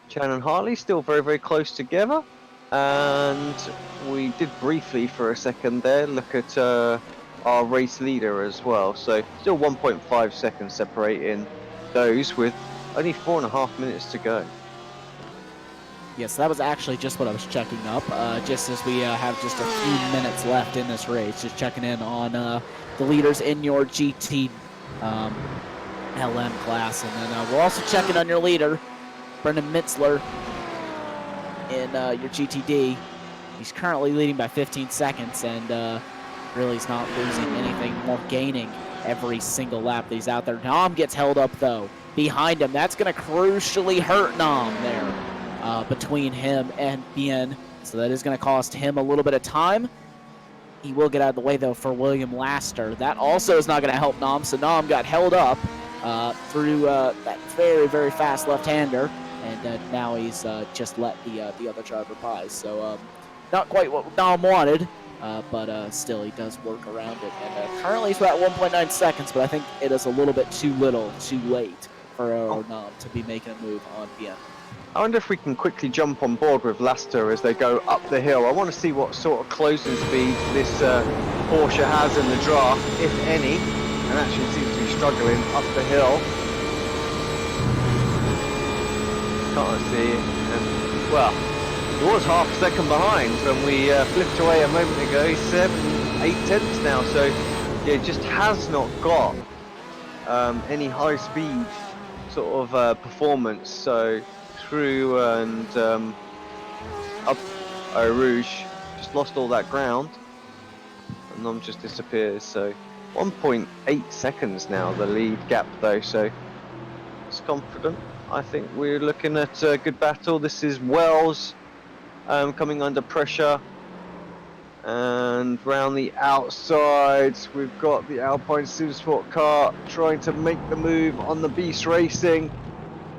Chan and Hartley still very, very close together, and we did briefly for a second there look at our race leader as well. So still 1.5 seconds separating those with only 4.5 minutes to go. Yes, that was actually just what I was checking up, just as we have just a few minutes left in this race. Just checking in on the leaders in your GT LM class. And then we're also checking on your leader, Brendan Mitzler, in your GTD. He's currently leading by 15 seconds, and Really, he's not losing anything, more gaining every single lap that he's out there. Nom gets held up, though, behind him. That's going to crucially hurt Nom there between him and Bien. So that is going to cost him a little bit of time. He will get out of the way, though, for William Laster. That also is not going to help Nom. So Nom got held up through that very, very fast left-hander. And now he's just let the other driver by. So not quite what Nom wanted. But still, he does work around it. And currently, he's at 1.9 seconds, but I think it is a little bit too little, too late for Nom to be making a move on Bien. I wonder if we can quickly jump on board with Laster as they go up the hill. I want to see what sort of closing speed this Porsche has in the draft, if any, and actually seems to be struggling up the hill. Can't see. And, well, he was half a second behind when we flipped away a moment ago. He's 7-8 tenths now, so yeah, just has not got any high speed sort of performance. So through and up Eau Rouge, just lost all that ground, and Nom just disappears. So 1.8 seconds now, the lead gap though. So it's confident. I think we're looking at a good battle. This is Wells. Coming under pressure, and round the outsides we've got the Alpine Supersport car trying to make the move on the Beast Racing.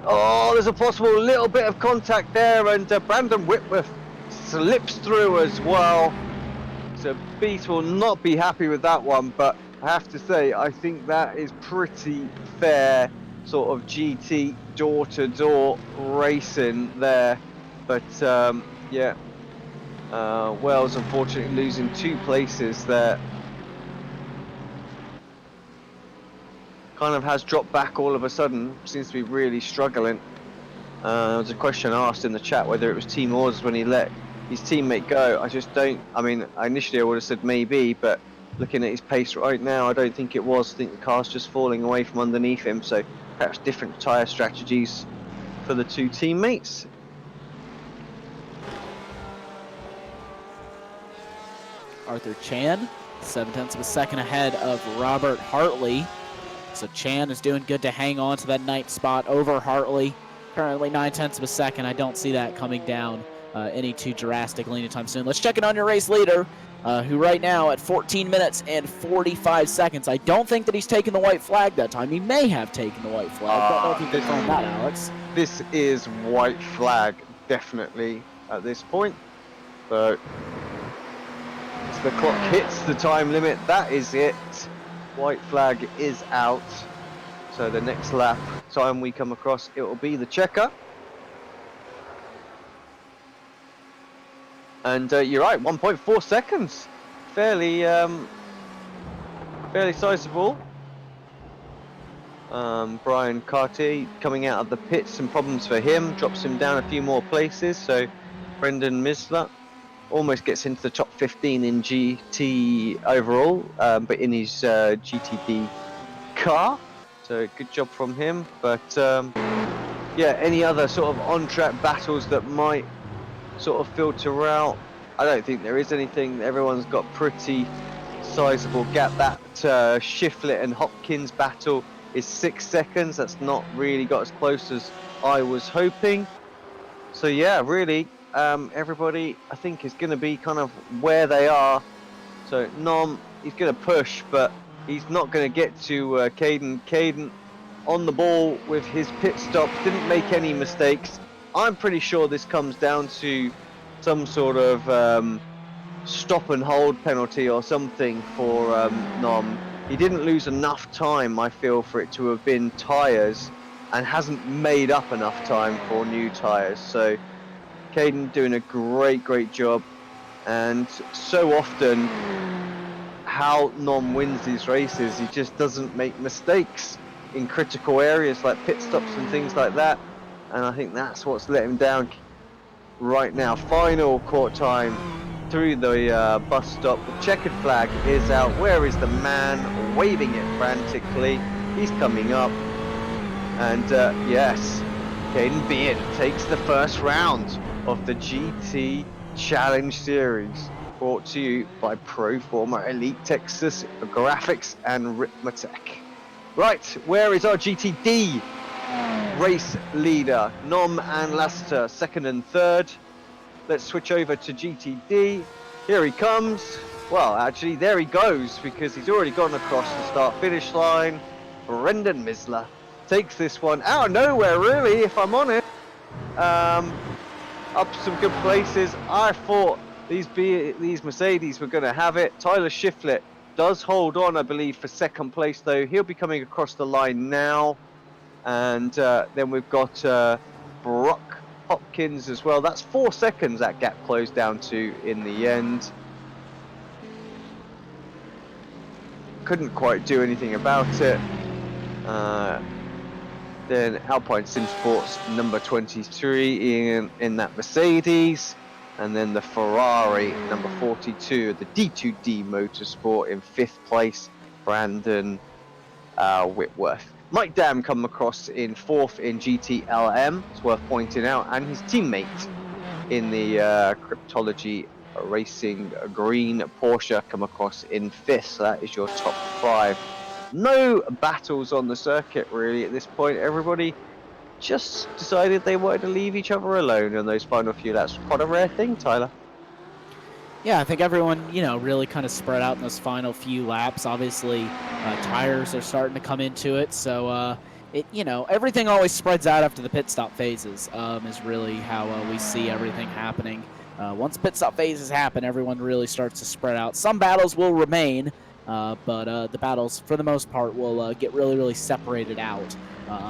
Oh, there's a possible little bit of contact there, and Brandon Whitworth slips through as well. So Beast will not be happy with that one, but I have to say I think that is pretty fair sort of GT door-to-door racing there. But yeah, Wells unfortunately losing 2 places there. Kind of has dropped back all of a sudden, seems to be really struggling. There was a question asked in the chat whether it was team orders when he let his teammate go. I just don't, I mean, initially I would have said maybe, but looking at his pace right now, I don't think it was. I think the car's just falling away from underneath him, so perhaps different tyre strategies for the 2 teammates. Arthur Chan, 0.7 of a second ahead of Robert Hartley. So Chan is doing good to hang on to that 9th spot over Hartley. Currently 0.9 of a second. I don't see that coming down any too drastically anytime soon. Let's check in on your race leader, who right now at 14 minutes and 45 seconds. I don't think that he's taken the white flag that time. He may have taken the white flag. Don't know if you can confirm that, Alex. This is white flag, definitely, at this point. So the clock hits the time limit, that is it. White flag is out. So the next lap time we come across, it will be the checker. And you're right, 1.4 seconds. Fairly sizable. Brian Carty coming out of the pits, some problems for him, drops him down a few more places. So Brendan Misler almost gets into the top 15 in GT overall, but in his GTD car. So good job from him. But yeah, any other sort of on-track battles that might sort of filter out? I don't think there is anything. Everyone's got pretty sizable gap. That Shiflett and Hopkins battle is 6 seconds. That's not really got as close as I was hoping. So yeah, really, everybody I think is going to be kind of where they are. So Nom, he's going to push, but he's not going to get to Caden. Caden on the ball with his pit stop, didn't make any mistakes. I'm pretty sure this comes down to some sort of stop and hold penalty or something for Nom. He didn't lose enough time, I feel, for it to have been tyres, and hasn't made up enough time for new tyres. So Caden doing a great job, and so often how Nom wins these races, he just doesn't make mistakes in critical areas like pit stops and things like that, and I think that's what's let him down right now. Final court time through the bus stop. The checkered flag is out. Where is the man waving it frantically? He's coming up, and yes, Caden Beard takes the first round of the GT Challenge Series. brought to you by Proforma Elite Texas Graphics and Ricmotech. Right, where is our GTD race leader? Nom and Lassiter, second and third. Let's switch over to GTD. Here he comes. Well, actually, there he goes, because he's already gone across the start-finish line. Brendan Misler takes this one out of nowhere, really, if I'm honest. Up some good places. I thought these Mercedes were going to have it. Tyler Shiflett does hold on, I believe, for second place, though. He'll be coming across the line now. And then we've got Brock Hopkins as well. That's 4 seconds that gap closed down to in the end. Couldn't quite do anything about it. Then Alpine Sim Sports number 23 in that Mercedes. And then the Ferrari number 42, the D2D Motorsport in 5th place, Brandon Whitworth. Mike Dam come across in 4th in GTLM, it's worth pointing out, and his teammate in the Cryptology Racing Green Porsche come across in 5th, so that is your top 5. No battles on the circuit really at this point. Everybody just decided they wanted to leave each other alone in those final few laps. Quite a rare thing, Tyler. Yeah, I think everyone, really kind of spread out in those final few laps. Obviously, tires are starting to come into it, so everything always spreads out after the pit stop phases. Is really how we see everything happening. Once pit stop phases happen, everyone really starts to spread out. Some battles will remain, but the battles, for the most part, will get really, really separated out.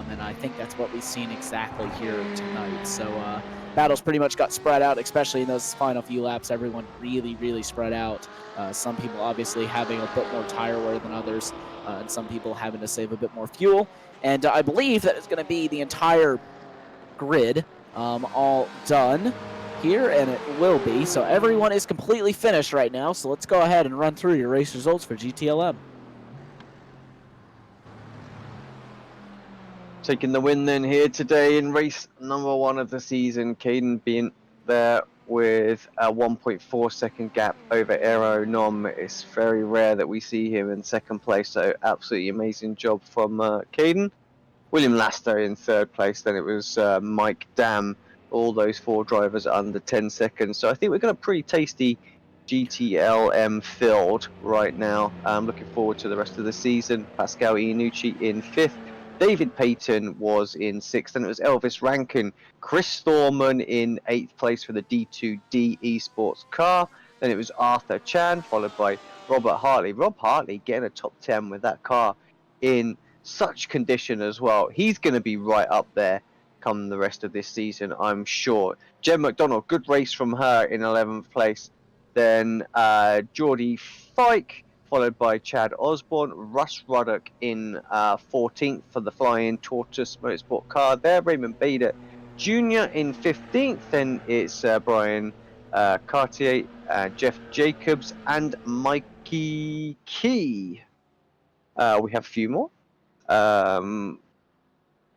And I think that's what we've seen exactly here tonight. So battles pretty much got spread out, especially in those final few laps. Everyone really, really spread out. Some people obviously having a bit more tire wear than others, and some people having to save a bit more fuel. And I believe that it's going to be the entire grid all done here, and it will be. So everyone is completely finished right now. So let's go ahead and run through your race results for GTLM. Taking the win then here today in race number 1 of the season, Caden being there with a 1.4 second gap over Aero Nom. It's very rare that we see him in second place, so absolutely amazing job from Caden. William Laster in third place, then it was Mike Dam. All those 4 drivers under 10 seconds. So I think we've got a pretty tasty GTLM field right now. I'm looking forward to the rest of the season. Pascal Iannucci in 5th. David Payton was in 6th, and it was Elvis Rankin. Chris Thorman in 8th place for the D2D Esports car. Then it was Arthur Chan, followed by Robert Hartley. Rob Hartley getting a top 10 with that car in such condition as well. He's going to be right up there come the rest of this season, I'm sure. Jen McDonald, good race from her in 11th place. Then Geordie Fike, followed by Chad Osborne. Russ Ruddock in 14th for the Flying Tortoise Motorsport car there. Raymond Bader Jr. in 15th. Then it's Brian Cartier, Jeff Jacobs, and Mikey Key. We have a few more.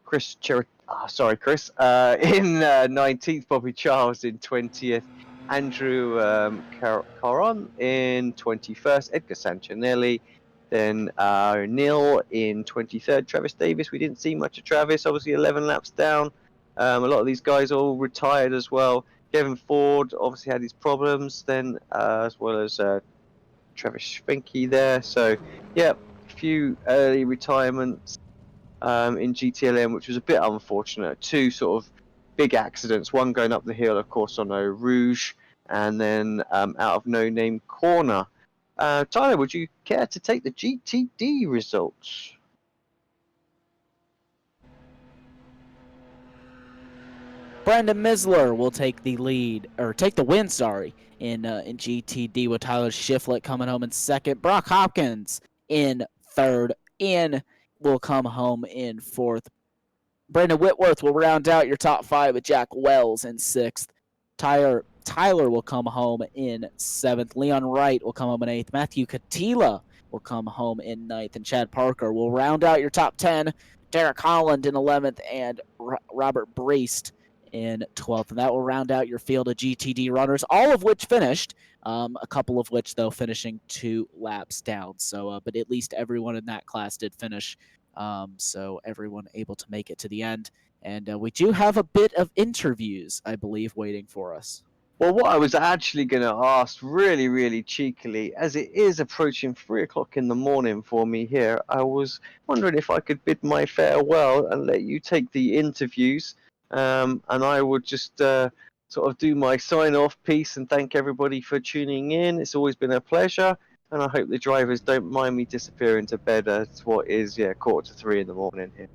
Chris in 19th, Bobby Charles in 20th, Andrew Caron in 21st, Edgar Sanchinelli, then Neil in 23rd, Travis Davis. We didn't see much of Travis, obviously 11 laps down. A lot of these guys all retired as well. Kevin Ford obviously had his problems then, as well as Travis Schwenke there. So, yeah, a few early retirements in GTLM, which was a bit unfortunate. 2 sort of big accidents, one going up the hill, of course, on Eau Rouge, and then out of No Name Corner. Tyler, would you care to take the GTD results? Brandon Misler will take the lead, or take the win, in GTD, with Tyler Shiflett coming home in 2nd. Brock Hopkins in 3rd. Ian will come home in 4th. Brandon Whitworth will round out your top 5 with Jack Wells in 6th. Tyler will come home in 7th. Leon Wright will come home in 8th. Matthew Katila will come home in 9th. And Chad Parker will round out your top 10. Derek Holland in 11th, and Robert Braced in 12th. And that will round out your field of GTD runners, all of which finished, a couple of which, though, finishing 2 laps down. So, but at least everyone in that class did finish. So everyone able to make it to the end. And we do have a bit of interviews, I believe, waiting for us. Well, what I was actually going to ask, really, really cheekily, as it is approaching 3 o'clock in the morning for me here, I was wondering if I could bid my farewell and let you take the interviews, and I would just sort of do my sign-off piece and thank everybody for tuning in. It's always been a pleasure, and I hope the drivers don't mind me disappearing to bed at what is 2:45 in the morning here.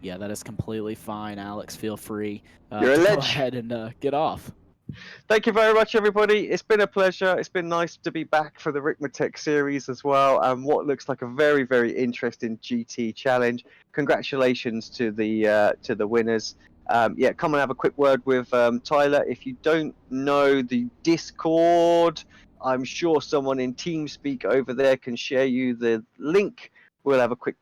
Yeah, that is completely fine, Alex. Feel free You're a to go ledge. ahead and get off. Thank you very much, everybody. It's been a pleasure. It's been nice to be back for the Ricmotech series as well, and what looks like a very, very interesting GT challenge. Congratulations to the winners. Yeah, come and have a quick word with Tyler. If you don't know the Discord, I'm sure someone in TeamSpeak over there can share you the link. We'll have a quick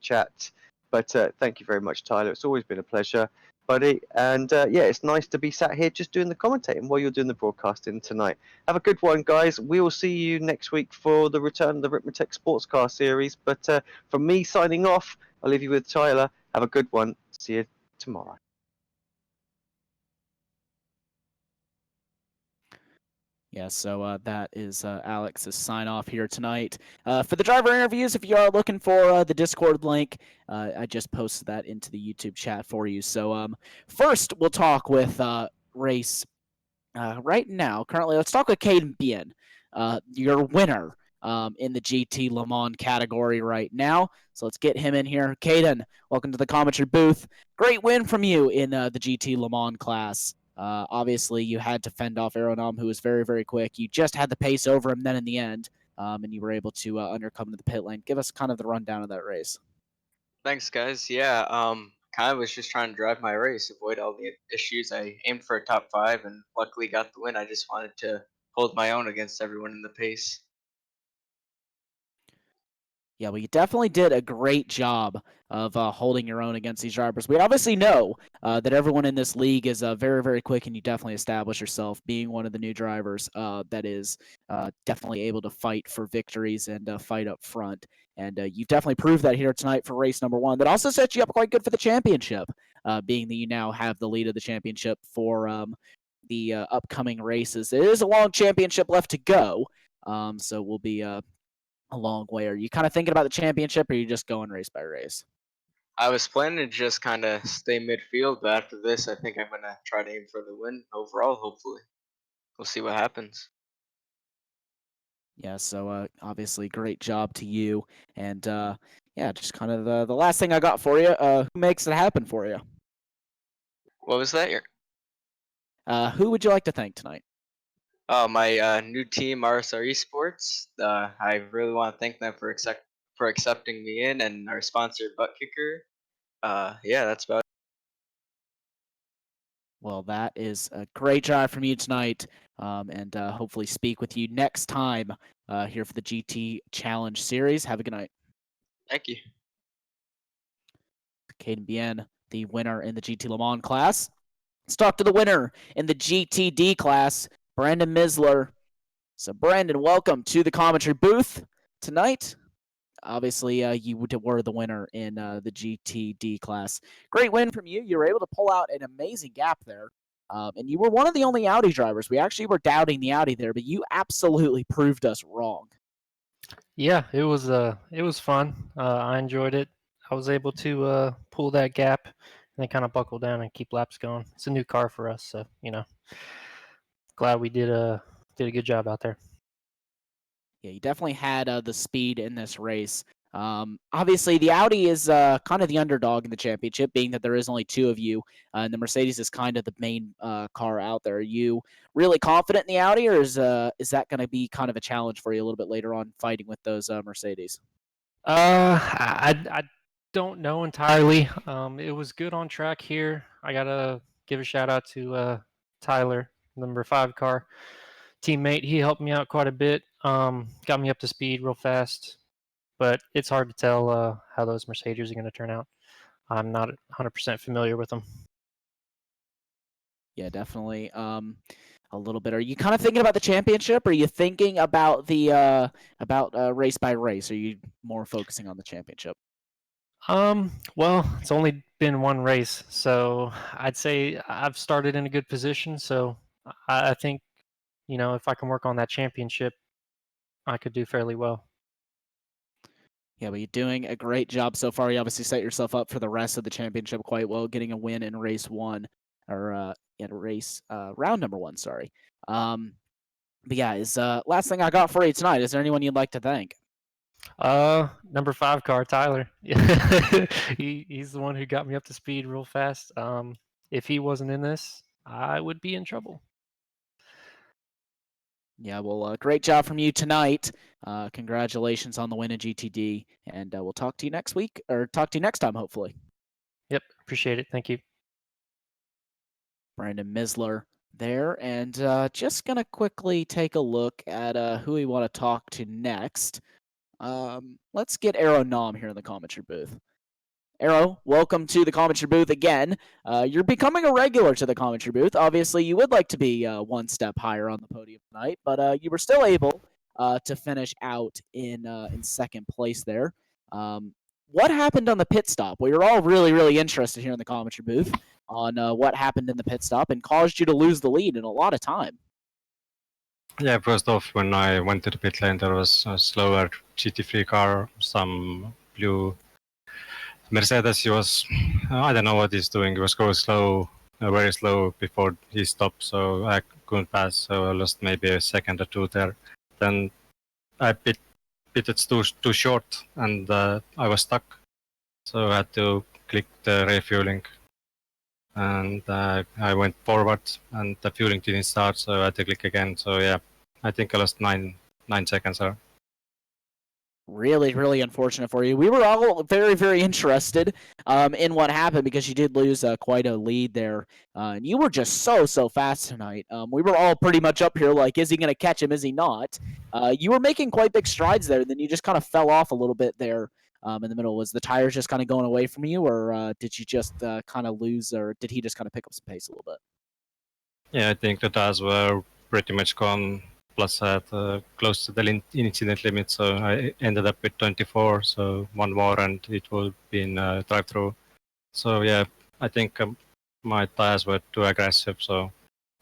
chat. But thank you very much, Tyler. It's always been a pleasure, buddy. And yeah, it's nice to be sat here just doing the commentating while you're doing the broadcasting tonight. Have a good one, guys. We will see you next week for the return of the Ricmotech Sports Car Series. But from me signing off, I'll leave you with Tyler. Have a good one. See you tomorrow. Yeah, so that is Alex's sign off here tonight. For the driver interviews, if you are looking for the Discord link, I just posted that into the YouTube chat for you. So first, we'll talk with race right now. Currently, let's talk with Caden Bien, your winner in the GT Le Mans category right now. So let's get him in here. Caden, welcome to the commentary booth. Great win from you in the GT Le Mans class. Obviously, you had to fend off Aeronom, who was very, very quick. You just had the pace over him then in the end, and you were able to undercome to the pit lane. Give us kind of the rundown of that race. Thanks, guys. Yeah, kind of was just trying to drive my race, avoid all the issues. I aimed for a top 5 and luckily got the win. I just wanted to hold my own against everyone in the pace. Yeah, well, you definitely did a great job of holding your own against these drivers. We obviously know that everyone in this league is very, very quick, and you definitely establish yourself being one of the new drivers that is definitely able to fight for victories and fight up front. And you've definitely proved that here tonight for race number 1. That also sets you up quite good for the championship, being that you now have the lead of the championship for the upcoming races. It is a long championship left to go, so we'll be a long way. Are you kind of thinking about the championship, or are you just going race by race? I was planning to just kind of stay midfield, but after this, I think I'm going to try to aim for the win overall, hopefully. We'll see what happens. Yeah, so obviously great job to you. And yeah, just kind of the last thing I got for you. Who makes it happen for you? What was that? Who would you like to thank tonight? My new team, RSR Esports. I really want to thank them for accepting me in, and our sponsor, Butt Kicker. Yeah, that's about it. Well, that is a great job from you tonight, and hopefully speak with you next time here for the GT Challenge Series. Have a good night. Thank you. Caden Bien, the winner in the GT Le Mans class. Let's talk to the winner in the GTD class, Brandon Misler. So, Brandon, welcome to the commentary booth tonight. Obviously, you were the winner in the GTD class. Great win from you. You were able to pull out an amazing gap there. And you were one of the only Audi drivers. We actually were doubting the Audi there, but you absolutely proved us wrong. Yeah, it was fun. I enjoyed it. I was able to pull that gap and then kind of buckle down and keep laps going. It's a new car for us, so glad we did a good job out there. Yeah, you definitely had the speed in this race. Obviously, the Audi is kind of the underdog in the championship, being that there is only 2 of you, and the Mercedes is kind of the main car out there. Are you really confident in the Audi, or is that going to be kind of a challenge for you a little bit later on, fighting with those Mercedes? I don't know entirely. It was good on track here. I gotta give a shout out to Tyler, number 5 car teammate. He helped me out quite a bit. Got me up to speed real fast. But it's hard to tell how those Mercedes are going to turn out. I'm not 100% familiar with them. Yeah, definitely. A little bit. Are you kind of thinking about the championship? Or are you thinking about the race by race? Are you more focusing on the championship? Well, it's only been one race, so I'd say I've started in a good position. So I think, if I can work on that championship, I could do fairly well. Yeah, but you're doing a great job so far. You obviously set yourself up for the rest of the championship quite well, getting a win in race one, or in race round number one. Sorry. But yeah, is last thing I got for you tonight. Is there anyone you'd like to thank? Number 5 car, Tyler. He's the one who got me up to speed real fast. If he wasn't in this, I would be in trouble. Yeah, well, great job from you tonight. Congratulations on the win in GTD, and we'll talk to you next week, or talk to you next time, hopefully. Yep, appreciate it. Thank you. Brandon Misler there, and just gonna quickly take a look at who we want to talk to next. Let's get Arrow Nom here in the commentary booth. Arrow, welcome to the commentary booth again. You're becoming a regular to the commentary booth. Obviously, you would like to be one step higher on the podium tonight, but you were still able to finish out in second place there. What happened on the pit stop? Well, you're all really, really interested here in the commentary booth on what happened in the pit stop and caused you to lose the lead in a lot of time. Yeah, first off, when I went to the pit lane, there was a slower GT3 car, some blue Mercedes. He was, I don't know what he's doing. He was going slow, very slow before he stopped, so I couldn't pass. So I lost maybe a second or two there. Then I pitted too short, and I was stuck. So I had to click the refueling, and I went forward, and the fueling didn't start, so I had to click again. So yeah, I think I lost 9 seconds there. Really, really unfortunate for you. We were all very, very interested in what happened because you did lose quite a lead there. And you were just so fast tonight. We were all pretty much up here like, is he going to catch him? Is he not? You were making quite big strides there. And then you just kind of fell off a little bit there in the middle. Was the tires just kind of going away from you? Or did you just kind of lose? Or did he just kind of pick up some pace a little bit? Yeah, I think the tires were pretty much gone. Plus, I had close to the incident limit, so I ended up with 24. So one more, and it will be in drive-through. So yeah, I think my tires were too aggressive. So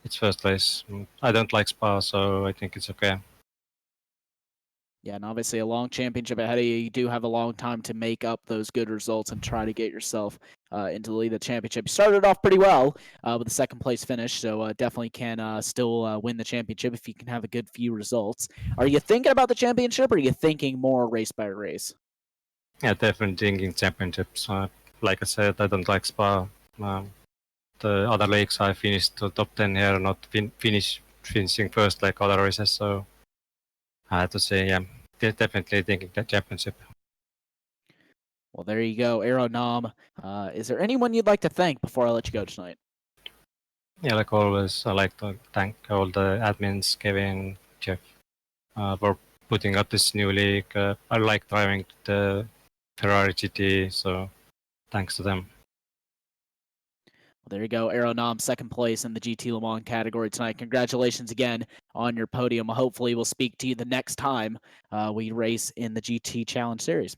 it's first place. I don't like Spa, so I think it's okay. Yeah, and obviously a long championship ahead of you. You do have a long time to make up those good results and try to get yourself into the lead of the championship. You started off pretty well with a second place finish, so definitely can still win the championship if you can have a good few results. Are you thinking about the championship, or are you thinking more race by race? Yeah, definitely thinking championships. Like I said, I don't like Spa. The other leagues I finished top 10 here, not finishing first like other races, so I have to say, yeah, definitely thinking that championship. Well, there you go, Arrow Nom. Is there anyone you'd like to thank before I let you go tonight? Yeah, like always, I like to thank all the admins, Kevin, Jeff, for putting up this new league. I like driving the Ferrari GT, so thanks to them. Well, there you go, Arrow Nom, second place in the GT Le Mans category tonight. Congratulations again on your podium. Hopefully, we'll speak to you the next time we race in the GT Challenge Series.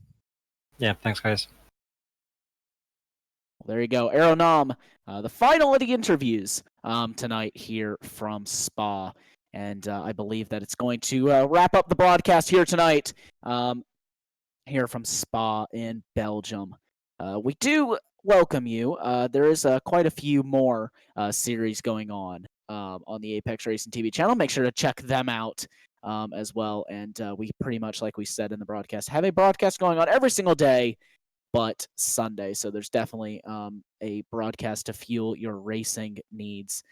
Yeah, thanks, guys. Well, there you go, Arrow Nom, the final of the interviews tonight here from Spa. And I believe that it's going to wrap up the broadcast here tonight here from Spa in Belgium. We do welcome you. There is quite a few more series going on the Apex Racing TV channel. Make sure to check them out as well. And we pretty much, like we said in the broadcast, have a broadcast going on every single day but Sunday. So there's definitely a broadcast to fuel your racing needs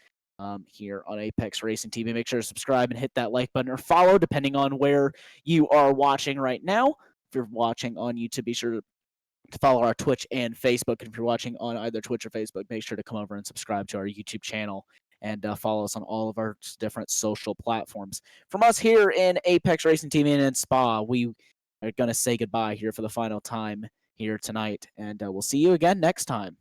here on Apex Racing TV. Make sure to subscribe and hit that like button or follow, depending on where you are watching right now. If you're watching on YouTube, be sure to follow our Twitch and Facebook. And if you're watching on either Twitch or Facebook, make sure to come over and subscribe to our YouTube channel and follow us on all of our different social platforms. From us here in Apex Racing TV and in Spa, we are going to say goodbye here for the final time here tonight, and we'll see you again next time.